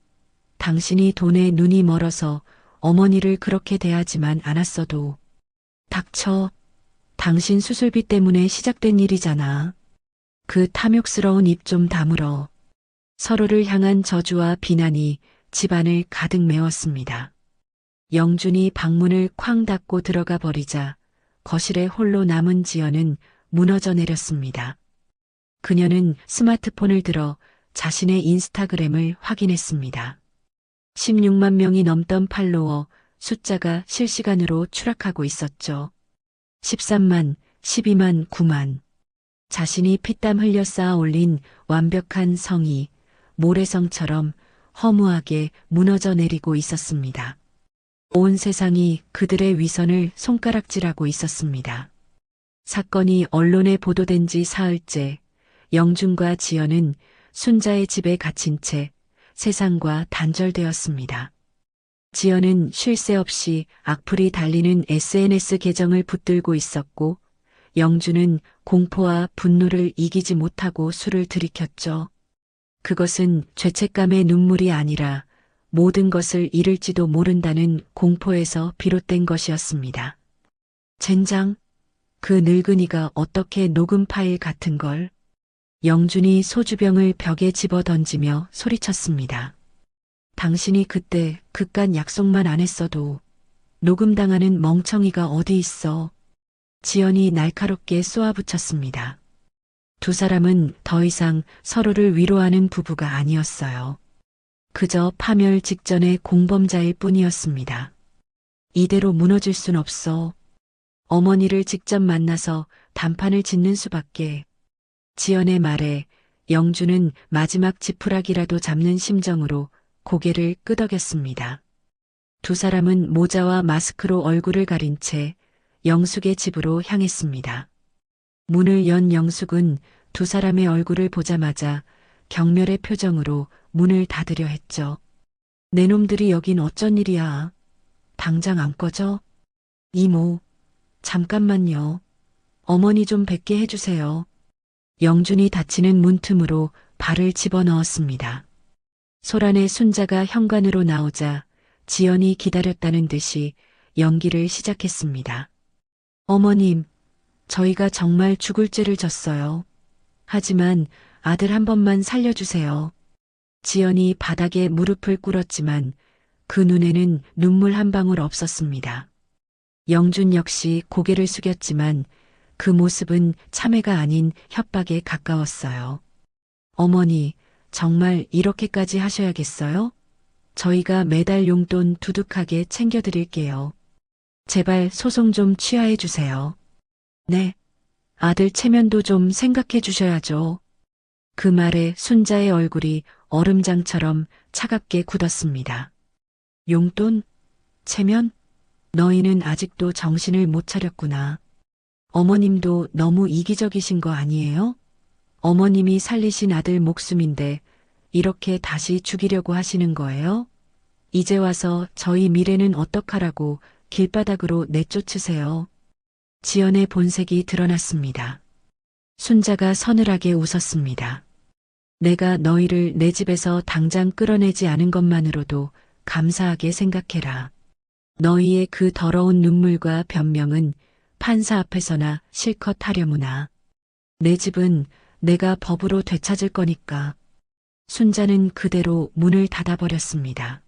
당신이 돈에 눈이 멀어서 어머니를 그렇게 대하지만 않았어도. 닥쳐. 당신 수술비 때문에 시작된 일이잖아. 그 탐욕스러운 입 좀 다물어. 서로를 향한 저주와 비난이 집안을 가득 메웠습니다. 영준이 방문을 쾅 닫고 들어가 버리자 거실에 홀로 남은 지연은 무너져 내렸습니다. 그녀는 스마트폰을 들어 자신의 인스타그램을 확인했습니다. 16만 명이 넘던 팔로워 숫자가 실시간으로 추락하고 있었죠. 13만, 12만, 9만. 자신이 피땀 흘려 쌓아 올린 완벽한 성이 모래성처럼 허무하게 무너져 내리고 있었습니다. 온 세상이 그들의 위선을 손가락질하고 있었습니다. 사건이 언론에 보도된 지 사흘째, 영준과 지연은 순자의 집에 갇힌 채 세상과 단절되었습니다. 지연은 쉴 새 없이 악플이 달리는 SNS 계정을 붙들고 있었고, 영준은 공포와 분노를 이기지 못하고 술을 들이켰죠. 그것은 죄책감의 눈물이 아니라 모든 것을 잃을지도 모른다는 공포에서 비롯된 것이었습니다. 젠장, 그 늙은이가 어떻게 녹음 파일 같은 걸. 영준이 소주병을 벽에 집어 던지며 소리쳤습니다. 당신이 그때 그깟 약속만 안 했어도 녹음당하는 멍청이가 어디 있어. 지연이 날카롭게 쏘아붙였습니다. 두 사람은 더 이상 서로를 위로하는 부부가 아니었어요. 그저 파멸 직전의 공범자일 뿐이었습니다. 이대로 무너질 순 없어. 어머니를 직접 만나서 단판을 짓는 수밖에. 지연의 말에 영준은 마지막 지푸라기라도 잡는 심정으로 고개를 끄덕였습니다. 두 사람은 모자와 마스크로 얼굴을 가린 채 영숙의 집으로 향했습니다. 문을 연 영숙은 두 사람의 얼굴을 보자마자 경멸의 표정으로 문을 닫으려 했죠. 내 놈들이 여긴 어쩐 일이야. 당장 안 꺼져? 이모, 잠깐만요. 어머니 좀 뵙게 해주세요. 영준이 닫히는 문틈으로 발을 집어넣었습니다. 소란의 순자가 현관으로 나오자 지연이 기다렸다는 듯이 연기를 시작했습니다. 어머님, 저희가 정말 죽을 죄를 졌어요. 하지만 아들 한 번만 살려주세요. 지연이 바닥에 무릎을 꿇었지만 그 눈에는 눈물 한 방울 없었습니다. 영준 역시 고개를 숙였지만 그 모습은 참회가 아닌 협박에 가까웠어요. 어머니, 정말 이렇게까지 하셔야겠어요? 저희가 매달 용돈 두둑하게 챙겨드릴게요. 제발 소송 좀 취하해 주세요. 네. 아들 체면도 좀 생각해 주셔야죠. 그 말에 순자의 얼굴이 얼음장처럼 차갑게 굳었습니다. 용돈? 체면? 너희는 아직도 정신을 못 차렸구나. 어머님도 너무 이기적이신 거 아니에요? 어머님이 살리신 아들 목숨인데 이렇게 다시 죽이려고 하시는 거예요? 이제 와서 저희 미래는 어떡하라고 길바닥으로 내쫓으세요. 지연의 본색이 드러났습니다. 순자가 서늘하게 웃었습니다. 내가 너희를 내 집에서 당장 끌어내지 않은 것만으로도 감사하게 생각해라. 너희의 그 더러운 눈물과 변명은 판사 앞에서나 실컷 하려무나. 내 집은 내가 법으로 되찾을 거니까. 순자는 그대로 문을 닫아버렸습니다.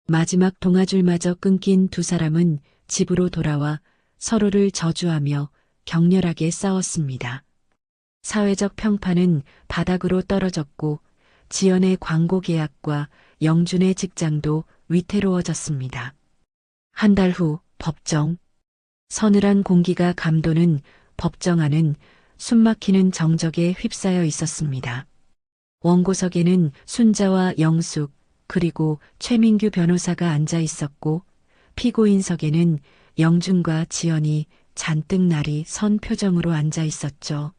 마지막 동아줄마저 끊긴 두 사람은 집으로 돌아와 서로를 저주하며 격렬하게 싸웠습니다. 사회적 평판은 바닥으로 떨어졌고 지연의 광고 계약과 영준의 직장도 위태로워졌습니다. 한 달 후 법정. 서늘한 공기가 감도는 법정 안은 숨막히는 정적에 휩싸여 있었습니다. 원고석에는 순자와 영숙 그리고 최민규 변호사가 앉아 있었고 피고인석에는 영준과 지연이 잔뜩 날이 선 표정으로 앉아 있었죠.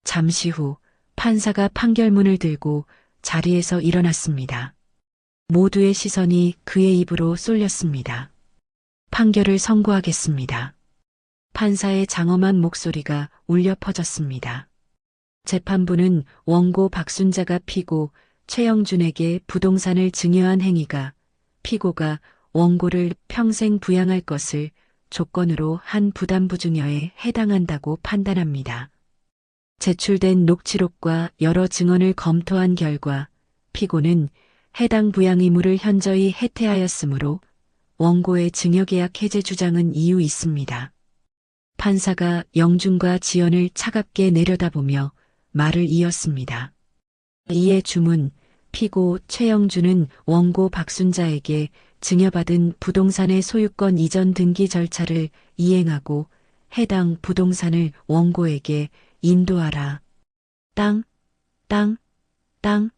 잠시 후 판사가 판결문을 들고 자리에서 일어났습니다. 모두의 시선이 그의 입으로 쏠렸습니다. 판결을 선고하겠습니다. 판사의 장엄한 목소리가 울려 퍼졌습니다. 재판부는 원고 박순자가 피고 최영준에게 부동산을 증여한 행위가 피고가 원고를 평생 부양할 것을 조건으로 한 부담부증여에 해당한다고 판단합니다. 제출된 녹취록과 여러 증언을 검토한 결과 피고는 해당 부양 의무를 현저히 해태하였으므로 원고의 증여계약 해제 주장은 이유 있습니다. 판사가 영준과 지연을 차갑게 내려다보며 말을 이었습니다. 이에 주문, 피고 최영준은 원고 박순자에게 증여받은 부동산의 소유권 이전 등기 절차를 이행하고 해당 부동산을 원고에게 인도하라. 땅, 땅, 땅.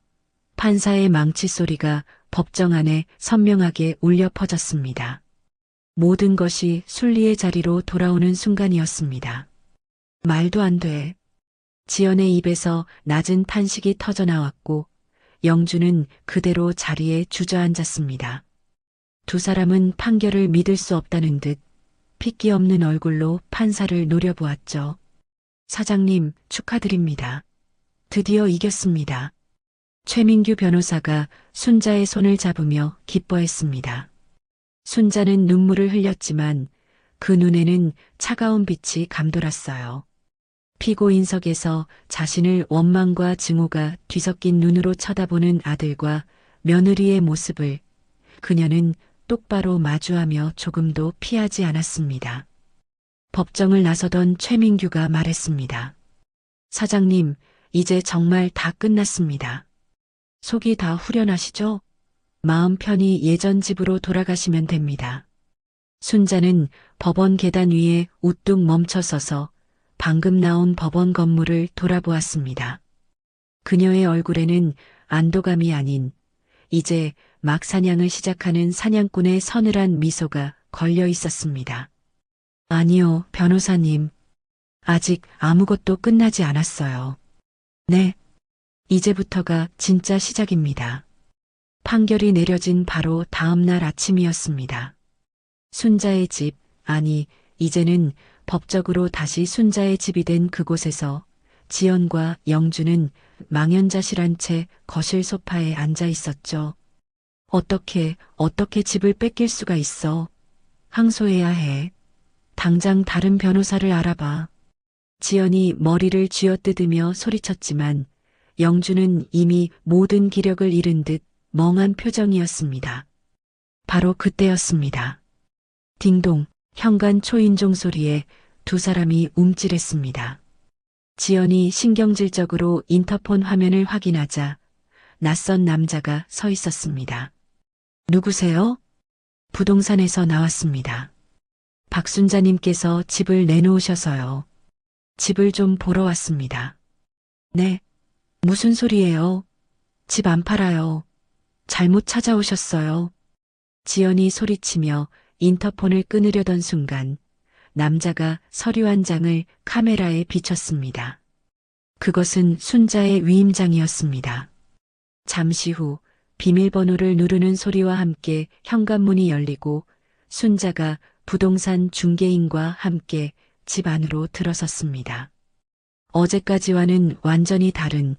판사의 망치 소리가 법정 안에 선명하게 울려 퍼졌습니다. 모든 것이 순리의 자리로 돌아오는 순간이었습니다. 말도 안 돼. 지연의 입에서 낮은 탄식이 터져나왔고 영준은 그대로 자리에 주저앉았습니다. 두 사람은 판결을 믿을 수 없다는 듯 핏기 없는 얼굴로 판사를 노려보았죠. 사장님, 축하드립니다. 드디어 이겼습니다. 최민규 변호사가 순자의 손을 잡으며 기뻐했습니다. 순자는 눈물을 흘렸지만 그 눈에는 차가운 빛이 감돌았어요. 피고인석에서 자신을 원망과 증오가 뒤섞인 눈으로 쳐다보는 아들과 며느리의 모습을 그녀는 똑바로 마주하며 조금도 피하지 않았습니다. 법정을 나서던 최민규가 말했습니다. 사장님, 이제 정말 다 끝났습니다. 속이 다 후련하시죠? 마음 편히 예전 집으로 돌아가시면 됩니다. 순자는 법원 계단 위에 우뚝 멈춰서서 방금 나온 법원 건물을 돌아보았습니다. 그녀의 얼굴에는 안도감이 아닌 이제 막 사냥을 시작하는 사냥꾼의 서늘한 미소가 걸려 있었습니다. 아니요, 변호사님. 아직 아무것도 끝나지 않았어요. 네. 이제부터가 진짜 시작입니다. 판결이 내려진 바로 다음 날 아침이었습니다. 순자의 집, 아니, 이제는 법적으로 다시 순자의 집이 된 그곳에서 지연과 영준은 망연자실한 채 거실 소파에 앉아 있었죠. 어떻게 집을 뺏길 수가 있어. 항소해야 해. 당장 다른 변호사를 알아봐. 지연이 머리를 쥐어뜯으며 소리쳤지만 영준은 이미 모든 기력을 잃은 듯 멍한 표정이었습니다. 바로 그때였습니다. 딩동, 현관 초인종 소리에 두 사람이 움찔했습니다. 지연이 신경질적으로 인터폰 화면을 확인하자 낯선 남자가 서 있었습니다. 누구세요? 부동산에서 나왔습니다. 박순자님께서 집을 내놓으셔서요. 집을 좀 보러 왔습니다. 네. 무슨 소리예요? 집 안 팔아요. 잘못 찾아오셨어요. 지연이 소리치며 인터폰을 끊으려던 순간 남자가 서류 한 장을 카메라에 비췄습니다. 그것은 순자의 위임장이었습니다. 잠시 후 비밀번호를 누르는 소리와 함께 현관문이 열리고 순자가 부동산 중개인과 함께 집 안으로 들어섰습니다. 어제까지와는 완전히 다른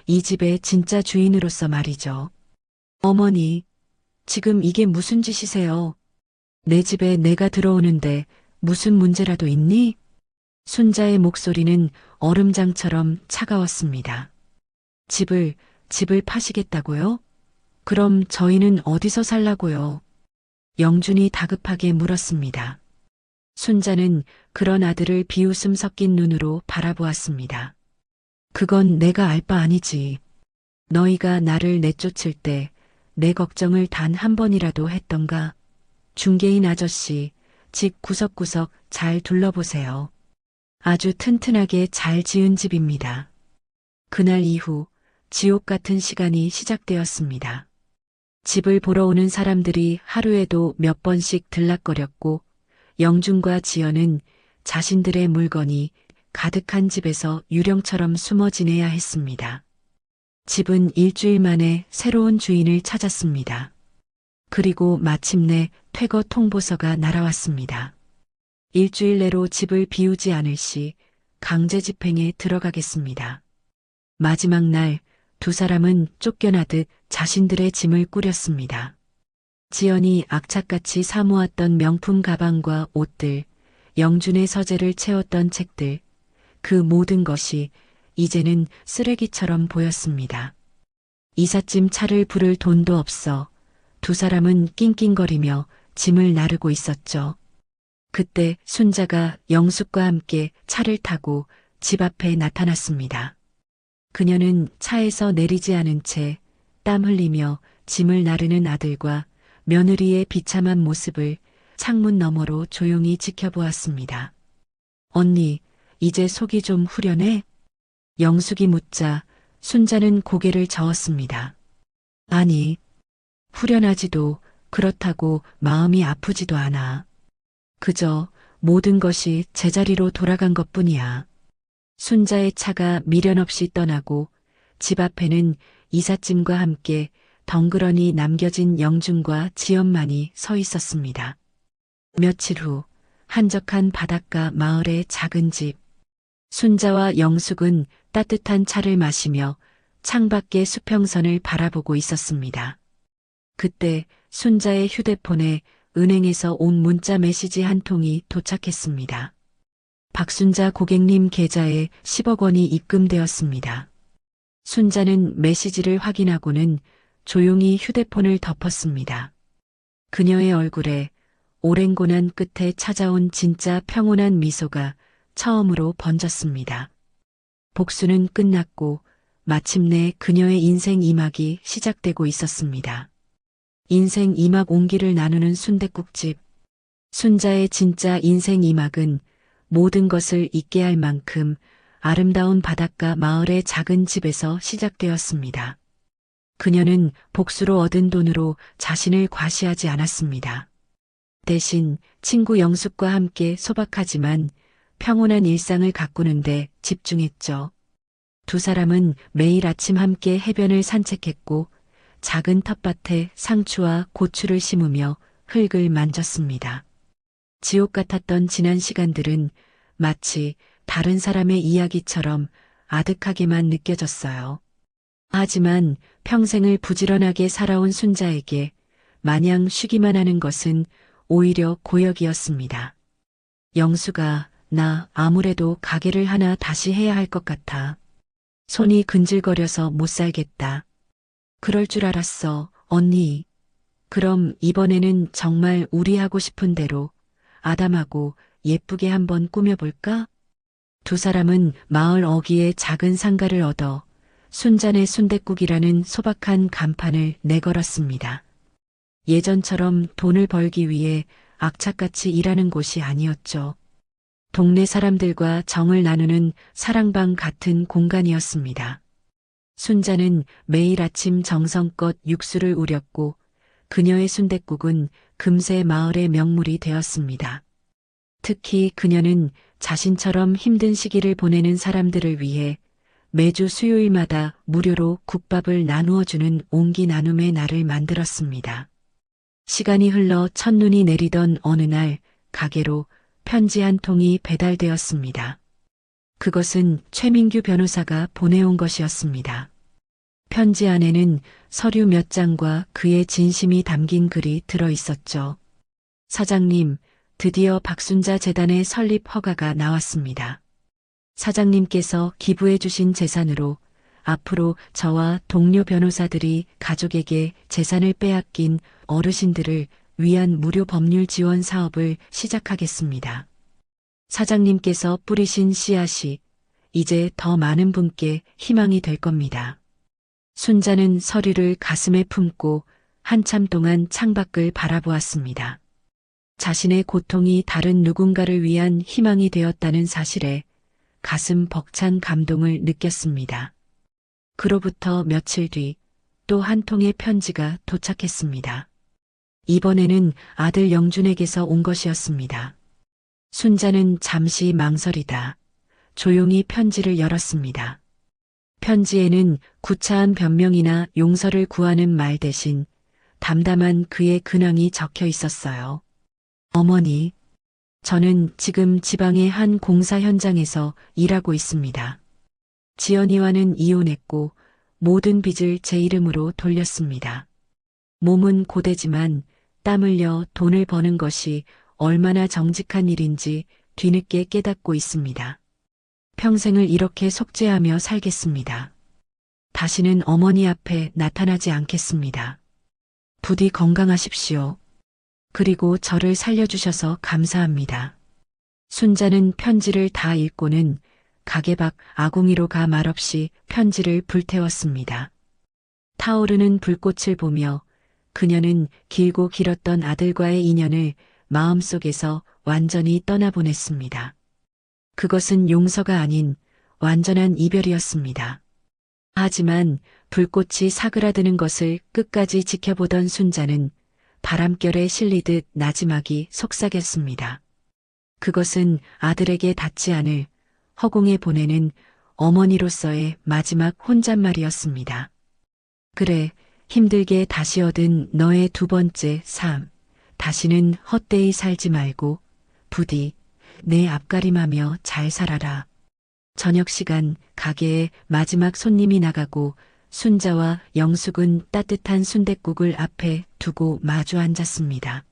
이 집의 진짜 주인으로서 말이죠. 어머니, 지금 이게 무슨 짓이세요? 내 집에 내가 들어오는데 무슨 문제라도 있니? 순자의 목소리는 얼음장처럼 차가웠습니다. 집을 파시겠다고요? 그럼 저희는 어디서 살라고요? 영준이 다급하게 물었습니다. 순자는 그런 아들을 비웃음 섞인 눈으로 바라보았습니다. 그건 내가 알 바 아니지. 너희가 나를 내쫓을 때 내 걱정을 단 한 번이라도 했던가? 중개인 아저씨, 집 구석구석 잘 둘러보세요. 아주 튼튼하게 잘 지은 집입니다. 그날 이후 지옥 같은 시간이 시작되었습니다. 집을 보러 오는 사람들이 하루에도 몇 번씩 들락거렸고 영준과 지연은 자신들의 물건이 가득한 집에서 유령처럼 숨어 지내야 했습니다. 집은 일주일 만에 새로운 주인을 찾았습니다. 그리고 마침내 퇴거 통보서가 날아왔습니다. 일주일 내로 집을 비우지 않을 시 강제 집행에 들어가겠습니다. 마지막 날 두 사람은 쫓겨나듯 자신들의 짐을 꾸렸습니다. 지연이 악착같이 사모았던 명품 가방과 옷들, 영준의 서재를 채웠던 책들, 그 모든 것이 이제는 쓰레기처럼 보였습니다. 이삿짐 차를 부를 돈도 없어 두 사람은 낑낑거리며 짐을 나르고 있었죠. 그때 순자가 영숙과 함께 차를 타고 집 앞에 나타났습니다. 그녀는 차에서 내리지 않은 채 땀 흘리며 짐을 나르는 아들과 며느리의 비참한 모습을 창문 너머로 조용히 지켜보았습니다. 언니, 이제 속이 좀 후련해? 영숙이 묻자 순자는 고개를 저었습니다. 아니, 후련하지도 그렇다고 마음이 아프지도 않아. 그저 모든 것이 제자리로 돌아간 것뿐이야. 순자의 차가 미련 없이 떠나고 집 앞에는 이삿짐과 함께 덩그러니 남겨진 영준과 지연만이 서 있었습니다. 며칠 후 한적한 바닷가 마을의 작은 집. 순자와 영숙은 따뜻한 차를 마시며 창밖의 수평선을 바라보고 있었습니다. 그때 순자의 휴대폰에 은행에서 온 문자 메시지 한 통이 도착했습니다. 박순자 고객님 계좌에 10억 원이 입금되었습니다. 순자는 메시지를 확인하고는 조용히 휴대폰을 덮었습니다. 그녀의 얼굴에 오랜 고난 끝에 찾아온 진짜 평온한 미소가 처음으로 번졌습니다. 복수는 끝났고 마침내 그녀의 인생 2막이 시작되고 있었습니다. 인생 2막 온기를 나누는 순댓국집. 순자의 진짜 인생 2막은 모든 것을 잊게 할 만큼 아름다운 바닷가 마을의 작은 집에서 시작되었습니다. 그녀는 복수로 얻은 돈으로 자신을 과시하지 않았습니다. 대신 친구 영숙과 함께 소박하지만 평온한 일상을 가꾸는데 집중했죠. 두 사람은 매일 아침 함께 해변을 산책했고 작은 텃밭에 상추와 고추를 심으며 흙을 만졌습니다. 지옥 같았던 지난 시간들은 마치 다른 사람의 이야기처럼 아득하게만 느껴졌어요. 하지만 평생을 부지런하게 살아온 순자에게 마냥 쉬기만 하는 것은 오히려 고역이었습니다. 영수가 나 아무래도 가게를 하나 다시 해야 할 것 같아. 손이 근질거려서 못 살겠다. 그럴 줄 알았어, 언니. 그럼 이번에는 정말 우리 하고 싶은 대로 아담하고 예쁘게 한번 꾸며볼까? 두 사람은 마을 어귀에 작은 상가를 얻어 순잔의 순댓국이라는 소박한 간판을 내걸었습니다. 예전처럼 돈을 벌기 위해 악착같이 일하는 곳이 아니었죠. 동네 사람들과 정을 나누는 사랑방 같은 공간이었습니다. 순자는 매일 아침 정성껏 육수를 우렸고 그녀의 순댓국은 금세 마을의 명물이 되었습니다. 특히 그녀는 자신처럼 힘든 시기를 보내는 사람들을 위해 매주 수요일마다 무료로 국밥을 나누어 주는 온기 나눔의 날을 만들었습니다. 시간이 흘러 첫눈이 내리던 어느 날 가게로 편지 한 통이 배달되었습니다. 그것은 최민규 변호사가 보내온 것이었습니다. 편지 안에는 서류 몇 장과 그의 진심이 담긴 글이 들어 있었죠. 사장님, 드디어 박순자 재단의 설립 허가가 나왔습니다. 사장님께서 기부해 주신 재산으로 앞으로 저와 동료 변호사들이 가족에게 재산을 빼앗긴 어르신들을 위한 무료 법률 지원 사업을 시작하겠습니다. 사장님께서 뿌리신 씨앗이 이제 더 많은 분께 희망이 될 겁니다. 순자는 서류를 가슴에 품고 한참 동안 창밖을 바라보았습니다. 자신의 고통이 다른 누군가를 위한 희망이 되었다는 사실에 가슴 벅찬 감동을 느꼈습니다. 그로부터 며칠 뒤 또 한 통의 편지가 도착했습니다. 이번에는 아들 영준에게서 온 것이었습니다. 순자는 잠시 망설이다 조용히 편지를 열었습니다. 편지에는 구차한 변명이나 용서를 구하는 말 대신 담담한 그의 근황이 적혀 있었어요. 어머니, 저는 지금 지방의 한 공사 현장에서 일하고 있습니다. 지연이와는 이혼했고 모든 빚을 제 이름으로 돌렸습니다. 몸은 고되지만 땀 흘려 돈을 버는 것이 얼마나 정직한 일인지 뒤늦게 깨닫고 있습니다. 평생을 이렇게 속죄하며 살겠습니다. 다시는 어머니 앞에 나타나지 않겠습니다. 부디 건강하십시오. 그리고 저를 살려주셔서 감사합니다. 순자는 편지를 다 읽고는 가게 밖 아궁이로 가 말없이 편지를 불태웠습니다. 타오르는 불꽃을 보며 그녀는 길고 길었던 아들과의 인연을 마음속에서 완전히 떠나보냈습니다. 그것은 용서가 아닌 완전한 이별이었습니다. 하지만 불꽃이 사그라드는 것을 끝까지 지켜보던 순자는 바람결에 실리듯 나지막이 속삭였습니다. 그것은 아들에게 닿지 않을 허공에 보내는 어머니로서의 마지막 혼잣말이었습니다. 그래, 힘들게 다시 얻은 너의 두 번째 삶. 다시는 헛되이 살지 말고 부디 내 앞가림하며 잘 살아라. 저녁 시간 가게에 마지막 손님이 나가고 순자와 영숙은 따뜻한 순댓국을 앞에 두고 마주 앉았습니다.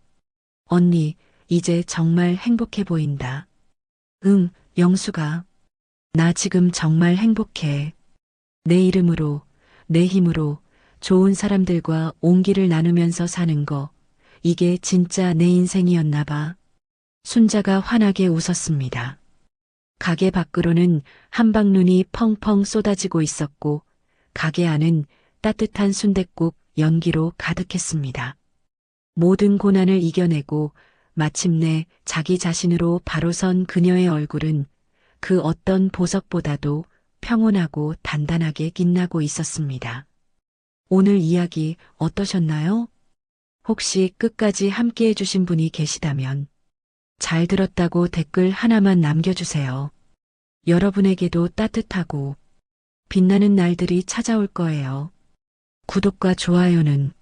언니, 이제 정말 행복해 보인다. 응, 영숙아. 나 지금 정말 행복해. 내 이름으로, 내 힘으로 좋은 사람들과 온기를 나누면서 사는 거, 이게 진짜 내 인생이었나 봐. 순자가 환하게 웃었습니다. 가게 밖으로는 한방눈이 펑펑 쏟아지고 있었고 가게 안은 따뜻한 순댓국 연기로 가득했습니다. 모든 고난을 이겨내고 마침내 자기 자신으로 바로 선 그녀의 얼굴은 그 어떤 보석보다도 평온하고 단단하게 빛나고 있었습니다. 오늘 이야기 어떠셨나요? 혹시 끝까지 함께 해주신 분이 계시다면 잘 들었다고 댓글 하나만 남겨주세요. 여러분에게도 따뜻하고 빛나는 날들이 찾아올 거예요. 구독과 좋아요는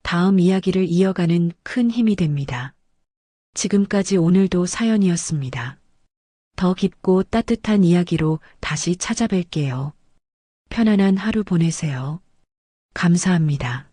다음 이야기를 이어가는 큰 힘이 됩니다. 지금까지 오늘도 사연이었습니다. 더 깊고 따뜻한 이야기로 다시 찾아뵐게요. 편안한 하루 보내세요. 감사합니다.